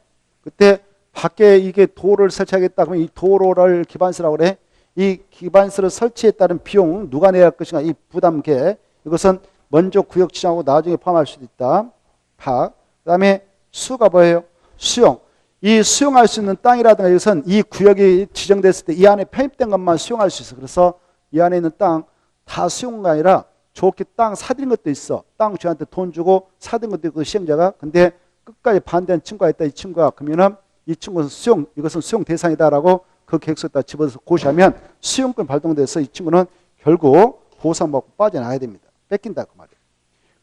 그때 밖에 이게 도로를 설치하겠다 그러면 이 도로를 기반시라고 그래. 이 기반시를 설치에 따른 비용 누가 내야 할 것인가. 이 부담계. 이것은 먼저 구역 지정하고 나중에 포함할 수도 있다. 파악. 그 다음에 수가 뭐예요? 수용. 이 수용할 수 있는 땅이라든가 이것은 이 구역이 지정됐을 때 이 안에 편입된 것만 수용할 수 있어. 그래서 이 안에 있는 땅 다 수용가 아니라 좋게 땅 사들인 것도 있어. 땅 주한테 돈 주고 사든 것도 있고 시행자가. 근데 끝까지 반대하는 친구가 있다. 이 친구가. 그러면 이 친구는 수용, 이것은 수용 대상이다라고 그 계획서에다 집어서 고시하면 수용권 발동돼서 이 친구는 결국 보상받고 빠져나가야 됩니다. 뺏긴다 그 말이에요.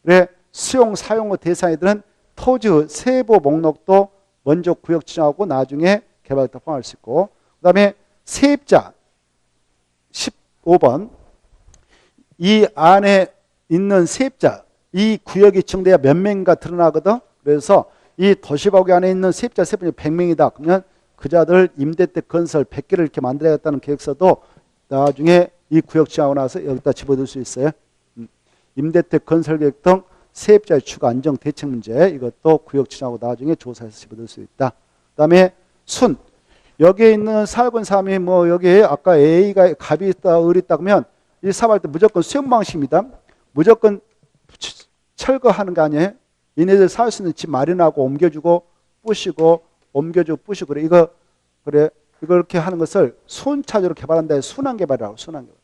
그래 수용 사용 대상이들은 토지 세부 목록도 먼저 구역 지정하고 나중에 개발부터 포함할 수 있고, 그 다음에 세입자 15번 이 안에 있는 세입자 이 구역이 지정돼야 몇 명인가 드러나거든. 그래서 이 도시발구역 안에 있는 세입자 세분이 100명이다. 그러면 그자들 임대택 건설 100개를 이렇게 만들어야겠다는 계획서도 나중에 이 구역 지정하고 나서 여기다 집어넣을 수 있어요. 임대택 건설 계획 등 세입자의 추가 안정 대책 문제 이것도 구역 지정하고 나중에 조사해서 집어넣을 수 있다. 그다음에 순 여기에 있는 살건 사람이 뭐 여기에 아까 A가 갑이 있다 을이 있다 그러면 이 사업할 때 무조건 수용 방식입니다. 무조건 철거하는 거 아니에요? 얘네들 살 수 있는 집 마련하고 옮겨주고 부시고 옮겨주고 부시고 그래 이거 그래 이렇게 하는 것을 순차적으로 개발한다. 순환 개발이라고. 순환 개발.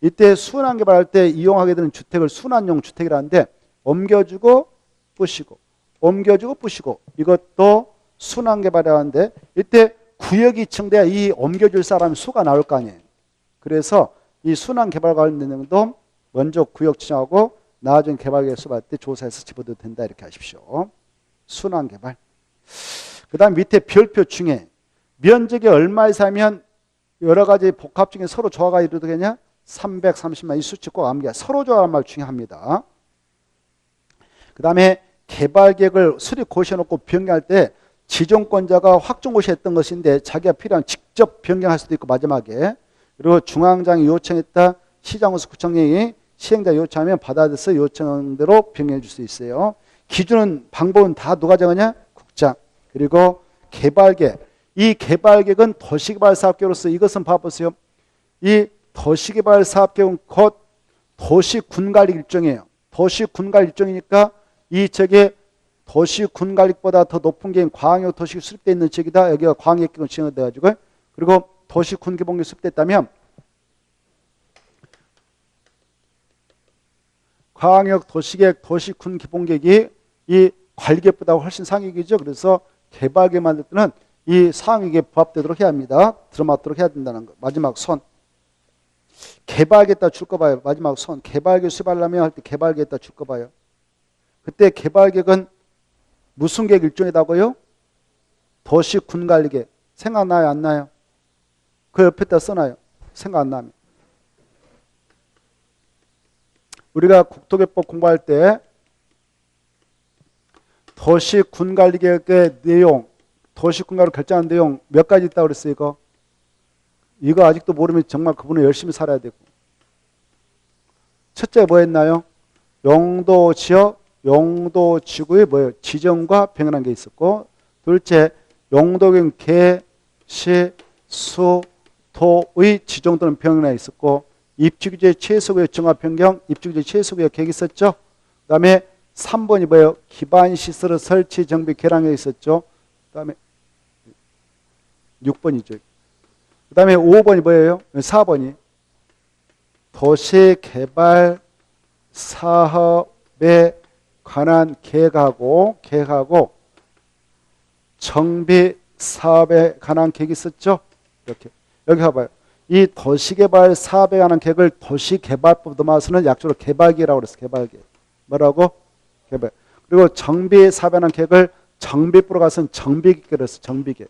이때 순환 개발할 때 이용하게 되는 주택을 순환용 주택이라는데 옮겨주고 부시고 옮겨주고 부시고 이것도 순환 개발이라는데 이때 구역이 지정돼야 이 옮겨줄 사람 수가 나올 거 아니에요. 그래서 이 순환 개발 관련 내용도 먼저 구역 지정하고 나중에 개발계획 수립할 때 조사해서 집어도 된다 이렇게 하십시오. 순환 개발. 그 다음 밑에 별표 중에 면적이 얼마 이상이면 여러 가지 복합 중에 서로 조화가 이루어지겠냐? 330만 이 수치 꼭 암기해. 서로 조화란 말 중요합니다. 그 다음에 개발계획을 수립 고시해놓고 변경할 때 지정권자가 확정 고시했던 것인데 자기가 필요한 직접 변경할 수도 있고 마지막에 그리고 중앙장이 요청했다. 시장으로서 구청장이 시행자 요청하면 받아들여서 요청대로 변경해 줄 수 있어요. 기준은 방법은 다 누가 정하냐? 국장. 그리고 개발계획. 이 개발계획은 도시개발사업계획으로서 이것은 봐보세요. 이 도시개발사업계획은 곧 도시군관리 일정이에요. 도시군관리 일정이니까 이 책에 도시군관리보다 더 높은 게 광역 도시 수립되어 있는 책이다. 여기가 광역기본 지정돼 가지고 그리고 도시군기본계획 수립됐다면 광역 도시계획 도시군기본계획이 이 관리계획보다 훨씬 상위이죠. 그래서 개발계획 만들 때는 이 상위계획에 부합되도록 해야 합니다. 들어맞도록 해야 된다는 거. 마지막 손. 개발계획에다 줄 거 봐요. 마지막 손. 개발계획 수립하려면 할 때 개발계획에다 줄 거 봐요. 그때 개발계획은 무슨 계획 일종이라고요? 도시군관리계획. 생각나요? 안 나요? 그 옆에다 써놔요. 생각 안 나면. 우리가 국토개법 공부할 때 도시군관리계획의 내용, 도시군관리를 결정한 내용 몇 가지 있다고 그랬어요, 이거? 이거 아직도 모르면 정말 그분은 열심히 살아야 되고. 첫째 뭐 했나요? 용도, 지역, 용도 지구의 뭐예요? 지정과 병행한 게 있었고, 둘째, 용도경 개, 시, 수, 토의 지정 또는 병행이 있었고, 입지규제 최소구역 정합 변경, 입지규제 최소구역 계획이 있었죠. 그 다음에 3번이 뭐예요? 기반시설 설치 정비 개량에 있었죠. 그 다음에 6번이죠. 그 다음에 5번이 뭐예요? 4번이 도시개발 사업에 관한 계획하고 정비 사업에 관한 계획이 있었죠. 이렇게 여기 봐봐요. 이 도시개발 사업에 관한 계획을 도시개발법 넘어서는 약속으로 개발계획이라고 그랬어. 개발계획. 뭐라고? 개발. 그리고 정비 사업에 관한 계획을 정비부로 가서는 정비계획이라고 했어. 정비계획.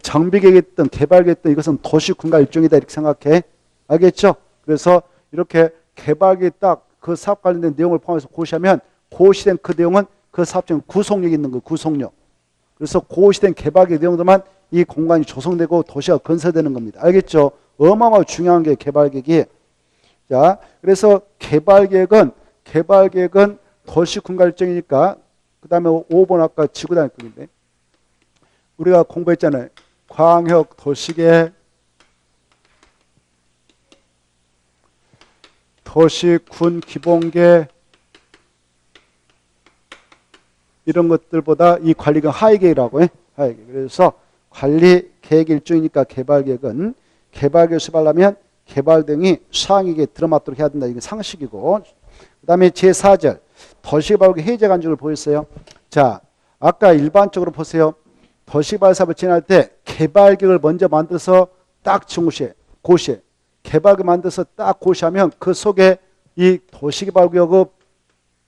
정비계획이 있든 개발계획이 있든 이것은 도시군가 일종이다 이렇게 생각해. 알겠죠? 그래서 이렇게 개발계획 딱 그 사업 관련된 내용을 포함해서 고시하면 고시된 그 내용은 그 사업장 구속력이 있는 거 구속력. 그래서 고시된 개발계획 내용들만 이 공간이 조성되고 도시가 건설되는 겁니다. 알겠죠? 어마어마하게 중요한 게 개발계획이. 자, 그래서 개발계획은 도시 군가 일정이니까 그 다음에 5번 아까 지구단위급인데 우리가 공부했잖아요. 광역 도시계획, 도시군 기본계획 이런 것들보다 이 관리가 하위계획이라고 해. 하위계획. 그래서 관리 계획 일종이니까 개발계획은 개발계획 수발하면 개발 등이 상위계획에 들어맞도록 해야 된다. 이게 상식이고. 그 다음에 제4절 도시개발계획 해제 간주를 보였어요. 자, 아까 일반적으로 보세요. 도시개발 사업을 진행할 때 개발계획을 먼저 만들어서 딱 고시해. 개발계획 만들어서 딱 고시하면 그 속에 이 도시개발계획의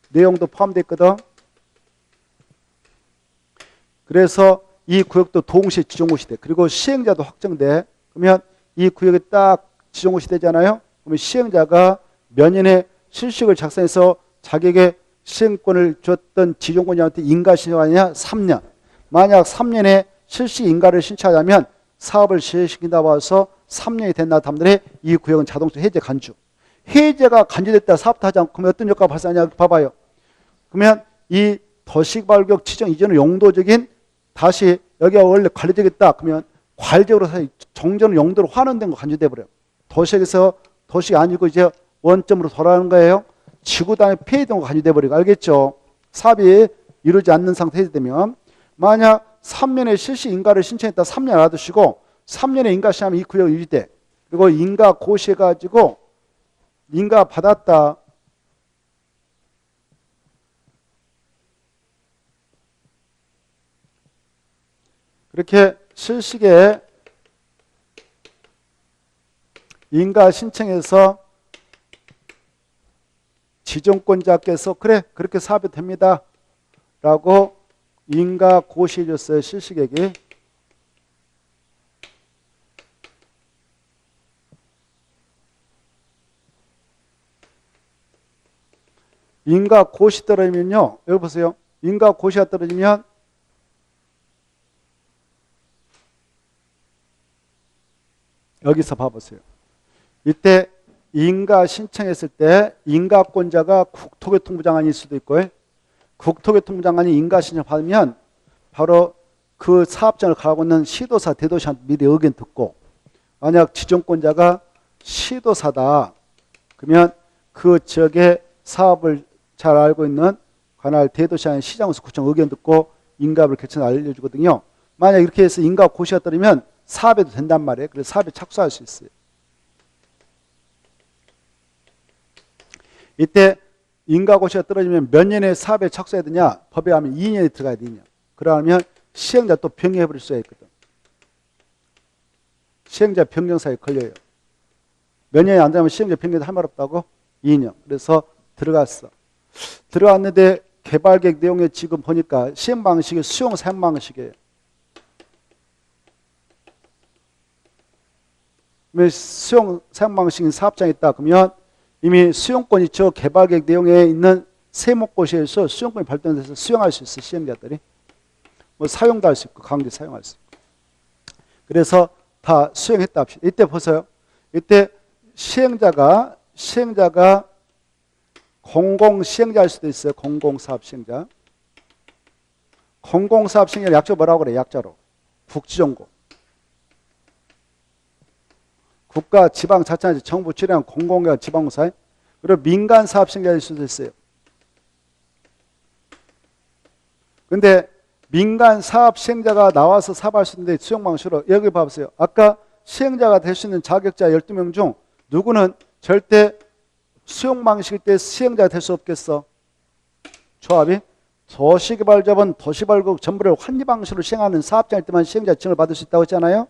내용도 포함되어 있거든. 그래서 이 구역도 동시에 지정고시 돼. 그리고 시행자도 확정돼. 그러면 이 구역이 딱 지정고시 되잖아요. 그러면 시행자가 몇 년에 실식을 작성해서 자기에게 시행권을 줬던 지정권자한테 인가 신청하느냐? 3년. 만약 3년에 실시 인가를 신청하자면 사업을 시행시킨다고 해서 3년이 된다 하면 이 구역은 자동차 해제 간주. 해제가 간주됐다 사업도 하지 않고 그러면 어떤 효과가 발생하냐 봐봐요. 그러면 이 도시개발구역 지정 이전의 용도적인 다시 여기가 원래 관리되겠다 그러면 관리적으로 정전 용도로 환원된 거 간주돼 버려요. 도시에서 도시 아니고 이제 원점으로 돌아가는 거예요. 지구단위 폐쇄된 거 간주돼 버리고 알겠죠? 사업이 이루어지지 않는 상태 해제되면 만약 3년에 실시 인가를 신청했다 3년 알아두시고 3년에 인가 시하면 이 구역 유지돼. 그리고 인가 고시해가지고 인가 받았다. 그렇게 실시에 인가 신청해서 지정권자께서 그래 그렇게 사업이 됩니다 라고 인가 고시해 줬어요. 실시객이. 인가 고시 떨어지면요. 여기 보세요. 인가 고시가 떨어지면 여기서 봐보세요. 이때 인가 신청했을 때 인가권자가 국토교통부 장관일 수도 있고 국토교통부 장관이 인가 신청 받으면 바로 그 사업장을 가고 있는 시도사, 대도시한테 미리 의견 듣고 만약 지정권자가 시도사다. 그러면 그 지역의 사업을 잘 알고 있는 관할 대도시장, 시장에서 구청 의견 듣고 인가를 결정 알려주거든요. 만약 이렇게 해서 인가 고시가 떨어지면 사업에도 된단 말이에요. 그래서 사업에 착수할 수 있어요. 이때 인가고시가 떨어지면 몇 년에 사업에 착수해야 되냐? 법에 하면 2년이 들어가야 되냐? 그러면 시행자 또 변경해 버릴 수가 있거든. 시행자 변경 사유에 걸려요. 몇 년이 안 되면 시행자 변경도 할 말 없다고? 2년. 그래서 들어갔어. 들어갔는데 개발계획 내용에 지금 보니까 시행 방식이 수용 사용 방식이에요. 수용 사용 방식인 사업장이 있다 그러면 이미 수용권이 저 개발계획 내용에 있는 세목고시에서 수용권이 발동돼서 수용할 수 있어. 시행자들이 뭐 사용도 할 수 있고 강제 사용할 수 있고. 그래서 다 수용했다 합시다. 이때 보세요. 이때 시행자가 공공시행자일 수도 있어요. 공공사업시행자. 공공사업시행자 약자 뭐라고 그래? 약자로. 국지정공. 국가, 지방, 자치단체, 정부, 지령, 공공기관, 지방공사. 그리고 민간사업시행자일 수도 있어요. 근데 민간사업시행자가 나와서 사업할 수 있는데 수용 방식으로 여기 봐보세요. 아까 시행자가 될 수 있는 자격자 12명 중 누구는 절대 수용 방식일 때 시행자가 될 수 없겠어? 조합이 도시개발자본 도시발국 전부를 환기 방식으로 시행하는 사업장일 때만 시행자 지정을 받을 수 있다고 했잖아요.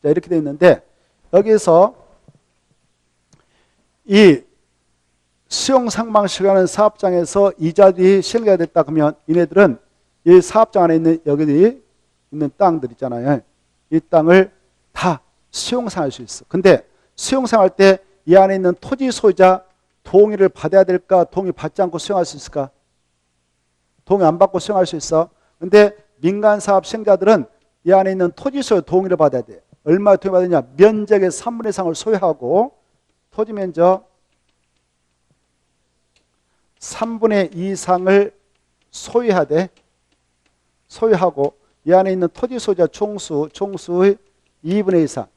자, 이렇게 되어 있는데 여기서 이 수용 상방식을 하는 사업장에서 이자들이 시행자가 됐다 그러면 이네들은 이 사업장 안에 있는 여기 있는 땅들 있잖아요. 이 땅을 다 수용상할 수 있어. 근데 수용상할 때 이 안에 있는 토지 소유자 동의를 받아야 될까? 동의 받지 않고 수용할 수 있을까? 동의 안 받고 수용할 수 있어. 근데 민간사업 시행자들은 이 안에 있는 토지 소유 동의를 받아야 돼. 얼마 동의 받느냐? 면적의 3분의 1을 소유하고 토지 면적 3분의 2 이상을 소유해야 돼. 소유하고 이 안에 있는 토지 소유자 총수의 2분의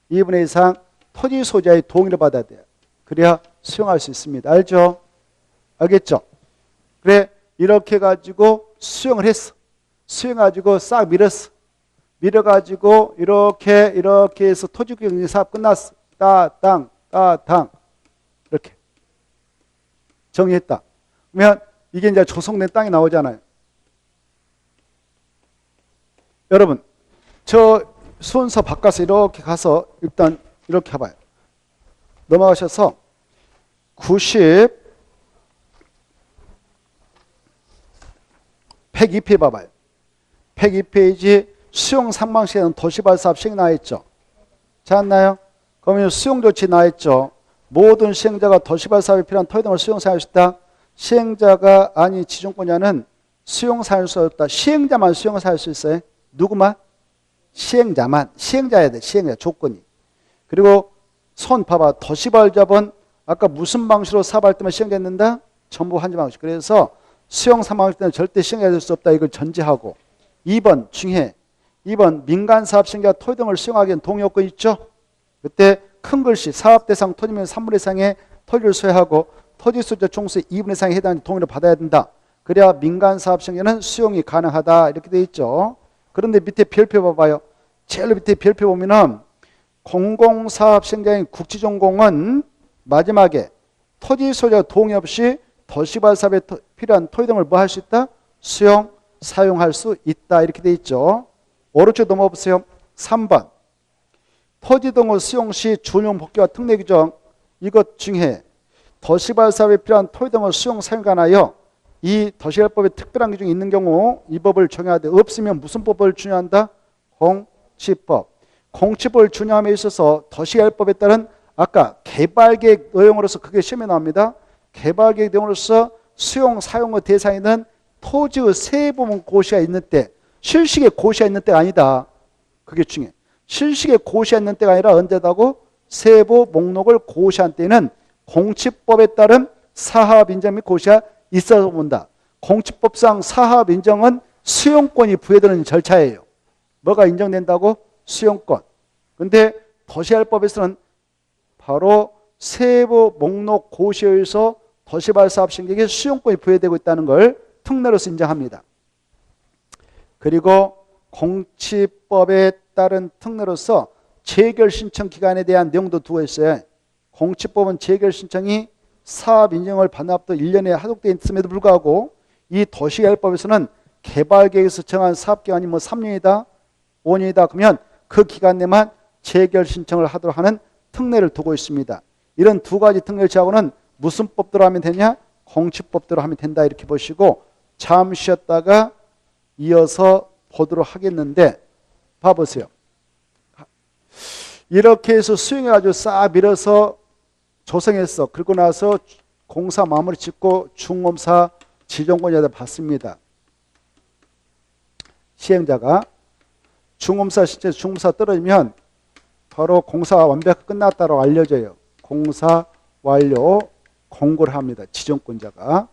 2이상 토지 소유자의 동의를 받아야 돼요. 그래야 수용할 수 있습니다. 알죠? 알겠죠? 그래 이렇게 해가지고 수용을 했어. 수용해가지고 싹 밀었어. 밀어가지고 이렇게 해서 토지구역이 사업 끝났어. 땅 이렇게 정리했다. 그러면 이게 이제 조성된 땅이 나오잖아요. 여러분 저 순서 바꿔서 이렇게 가서 일단 이렇게 해봐요. 넘어가셔서 102페이지 봐봐요. 102페이지 수용 상방시에는 도시발사업 시행 나와있죠. 찾았나요? 그러면 수용조치 나와있죠. 모든 시행자가 도시발사업에 필요한 토지 등을 수용사할 수 있다. 시행자가 아니 지정권자는 수용사할 수 없다. 시행자만 수용사할 수 있어요. 누구만? 시행자만. 시행자야 돼. 시행자 조건이. 그리고 손 봐봐. 도시발자본 아까 무슨 방식으로 사업할 때만 시행됐는다? 전부 환지 방식. 그래서 수용 상방식 때는 절대 시행자 될 수 없다. 이걸 전제하고 2번 중요해. 2번 민간사업 시행자가 토지 등을 수용하기엔 동의 요건 있죠. 그때 큰 글씨 사업 대상 토지면 3분의 이상의 토지를 소유하고 토지 소유자 총수의 2분의 이상에 해당하는 동의를 받아야 된다. 그래야 민간사업 시행자는 수용이 가능하다. 이렇게 되어 있죠. 그런데 밑에 별표 봐봐요. 제일 밑에 별표 보면은 공공사업 시행자인 국지전공은 마지막에 토지 소유자 동의 없이 도시발사업에 필요한 토지 등을 뭐 할 수 있다? 수용, 사용할 수 있다. 이렇게 되어 있죠. 오른쪽 넘어가 보세요. 3번 토지 등의 수용 시 준용 복귀와 특례 규정 이것 중에 도시발사업에 필요한 토지 등의 수용 사용에 관하여 이 도시개발법에 특별한 규정이 있는 경우 이 법을 적용하되 없으면 무슨 법을 준용한다? 공치법. 공치법을 준용함에 있어서 도시개발법에 따른 아까 개발계획 내용으로서 그게 시험에 나옵니다. 개발계획 내용으로서 수용 사용의 대상에는 토지의 세부분 고시가 있는 때 실식의 고시가 있는 때가 아니다. 그게 중요해. 실식의 고시가 있는 때가 아니라 언제다고? 세부 목록을 고시한 때는 공치법에 따른 사합 인정 및 고시가 있어서 본다. 공치법상 사합 인정은 수용권이 부여되는 절차예요. 뭐가 인정된다고? 수용권. 근데 도시개발법에서는 바로 세부 목록 고시에 의해서 도시발사업 시행자에게 수용권이 부여되고 있다는 걸 특례로서 인정합니다. 그리고 공치법에 따른 특례로서 재결 신청 기간에 대한 내용도 두고 있어요. 공치법은 재결 신청이 사업 인정을 받는 앞도 1년에 하도되어 있음에도 불구하고 이 도시개발법에서는 개발계획에서 정한 사업기간이 뭐 3년이다 5년이다 그러면 그 기간 내만 재결 신청을 하도록 하는 특례를 두고 있습니다. 이런 두 가지 특례를 제하고는 무슨 법대로 하면 되냐? 공치법대로 하면 된다. 이렇게 보시고 잠시 쉬었다가 이어서 보도록 하겠는데 봐보세요. 이렇게 해서 수용해가지고 싹 밀어서 조성했어. 그리고 나서 공사 마무리 짓고 중공사 지정권자들 받습니다. 시행자가 중공사 실제 중공사 떨어지면 바로 공사 완벽히 끝났다고 알려져요. 공사 완료 공고를 합니다. 지정권자가.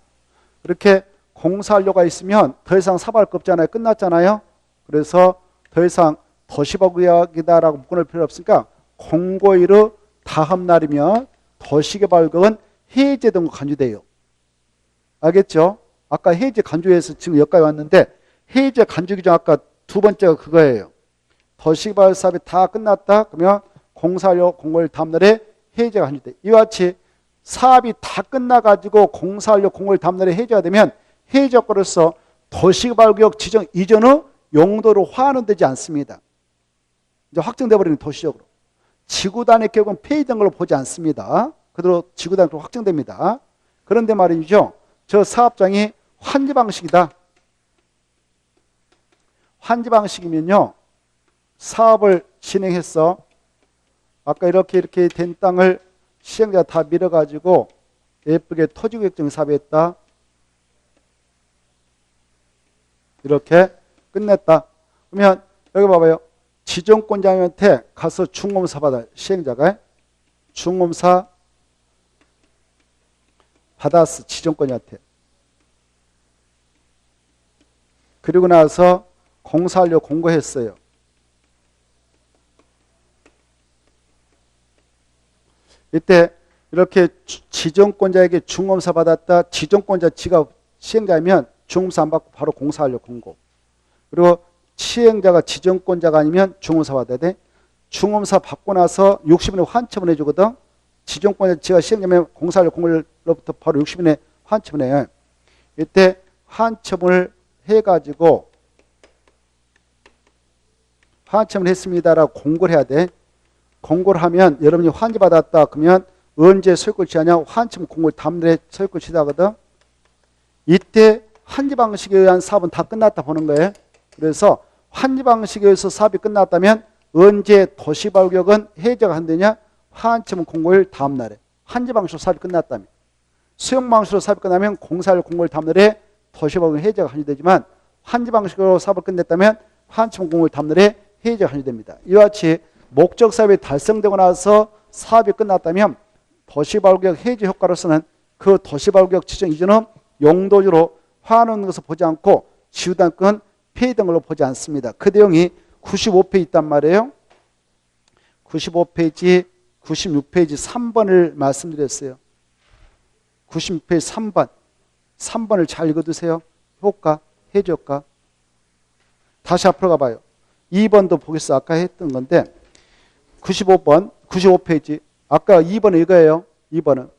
그렇게 공사한료가 있으면 더 이상 사업할 거 없잖아요. 끝났잖아요. 그래서 더 이상 도시발구역이다라고 묶어놓을 필요 없으니까 공고일의 다음 날이면 도시개발구역은 해제된 거 간주돼요. 알겠죠? 아까 해제 간주해서 지금 여기까지 왔는데 해제 간주 규정 아까 두 번째가 그거예요. 도시개발 사업이 다 끝났다. 그러면 공사한료 공고일 다음 날에 해제가 간주돼. 이와 같이 사업이 다 끝나가지고 공사한료 공고일 다음 날에 해제가 되면 해제권으로서 도시개발구역 지정 이전의 용도로 환원되지 않습니다. 이제 확정돼 버리는 도시적으로. 지구단위 계획은 폐기된 걸로 보지 않습니다. 그대로 지구단위로 확정됩니다. 그런데 말이죠. 저 사업장이 환지 방식이다. 환지 방식이면요. 사업을 진행해서 아까 이렇게 된 땅을 시행자가 다 밀어가지고 예쁘게 토지구역정 사업했다. 이렇게 끝냈다. 그러면 여기 봐봐요. 지정권자한테 가서 중검사 받아. 시행자가 중검사 받았어. 지정권자한테. 그리고 나서 공사한료 공고했어요. 이때 이렇게 지정권자에게 중검사 받았다. 지정권자 지가 시행자면 중검사 안 받고 바로 공사한료 공고. 그리고 시행자가 지정권자가 아니면 중검사 받아야 돼. 중검사 받고 나서 60일에 환첩을 해주거든. 지정권자 지가 시행자면 공사한료 공고로부터 바로 60일에 환첩을 해요. 이때 환첩을 해가지고 환첩을 했습니다라고 공고를 해야 돼. 공고를 하면 여러분이 환지 받았다 그러면 언제 소유권 취하냐? 환첩 공고를 다음날에 소유권 취하거든. 이때 환지 방식에 의한 사업은 다 끝났다 보는 거예요. 그래서 환지 방식에 의해서 사업이 끝났다면 언제 도시발구역은 해제가 안 되냐? 환첩은 공고일 다음 날에. 환지 방식으로 사업이 끝났다면. 수용 방식으로 사업이 끝나면 공사할 공고일 다음 날에 도시발구역 해제가 간주되지만 환지 방식으로 사업을 끝냈다면 환첩은 공고일 다음 날에 해제가 간주됩니다. 이와 같이 목적 사업이 달성되고 나서 사업이 끝났다면 도시발구역 해제 효과로서는 그 도시발구역 지정 이전은 용도주로 환원하는 것을 보지 않고 지구단권 폐기된 걸로 보지 않습니다. 그 내용이 95페이지 있단 말이에요. 95페이지, 96페이지 3번을 말씀드렸어요. 96페이지 3번. 3번을 잘 읽어두세요. 효과, 해제 효과. 다시 앞으로 가봐요. 2번도 보겠어. 아까 했던 건데 95번, 95페이지. 아까 2번은 이거예요. 2번은.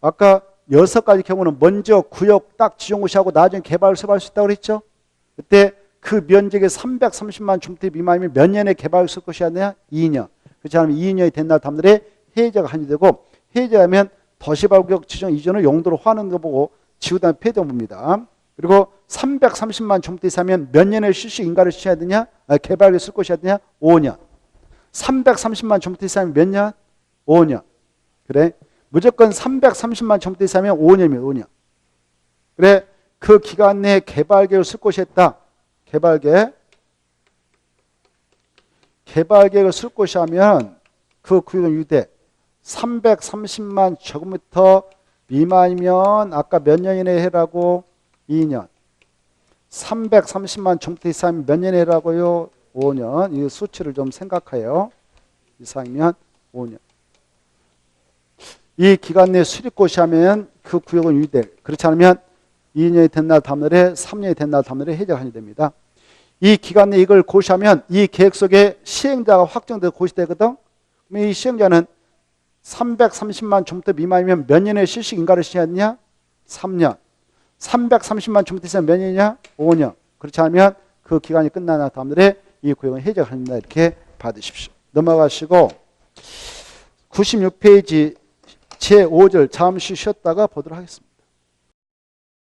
아까 6가지 경우는 먼저 구역 딱 지정고시하고 나중에 개발을 수업할 수 있다고 그랬죠. 그때 그 면적의 330만 주택 미만이면 몇 년에 개발을 쓸 것이야 되냐? 2년. 그렇지 않으면 2년이 된 날 다음날에 해제가 한정되고 해제하면 도시발구역 지정 이전을 용도로 환원한 거 보고 지구단 폐쇄 봅니다. 그리고 330만 주택 이상이면 몇 년에 실시 인가를 시켜야 되냐? 개발을 쓸 것이야 되냐? 5년. 330만 주택 이상이면 몇 년? 5년. 그래? 무조건 330만 주택 이상이면 5년이면 5년. 그래? 그 기간 내에 개발계획을 쓸 것이 했다. 개발계획을 쓸 것이 하면 그 구역은 유대 330만 제곱미터 미만이면 아까 몇 년 이내에 해라고? 2년. 330만 주택 이상이면 몇 년에 해라고요? 5년. 이 수치를 좀 생각해요. 이상이면 5년. 이 기간 내에 수립고시 하면 그 구역은 유대. 그렇지 않으면 2년이 된 날 다음날에 3년이 된 날 다음날에 해제가 됩니다. 이 기간 내에 이걸 고시하면 이 계획 속에 시행자가 확정돼서 고시되거든. 그럼 이 시행자는 330만 주택 미만이면 몇 년에 실시 인가를 시켜야 되냐? 3년. 330만 주택 이상 몇 년이냐? 5년. 그렇지 않으면 그 기간이 끝난 날 다음날에 이 구역은 해제가 됩니다. 이렇게 받으십시오. 넘어가시고 96페이지 제5절 잠시 쉬었다가 보도록 하겠습니다.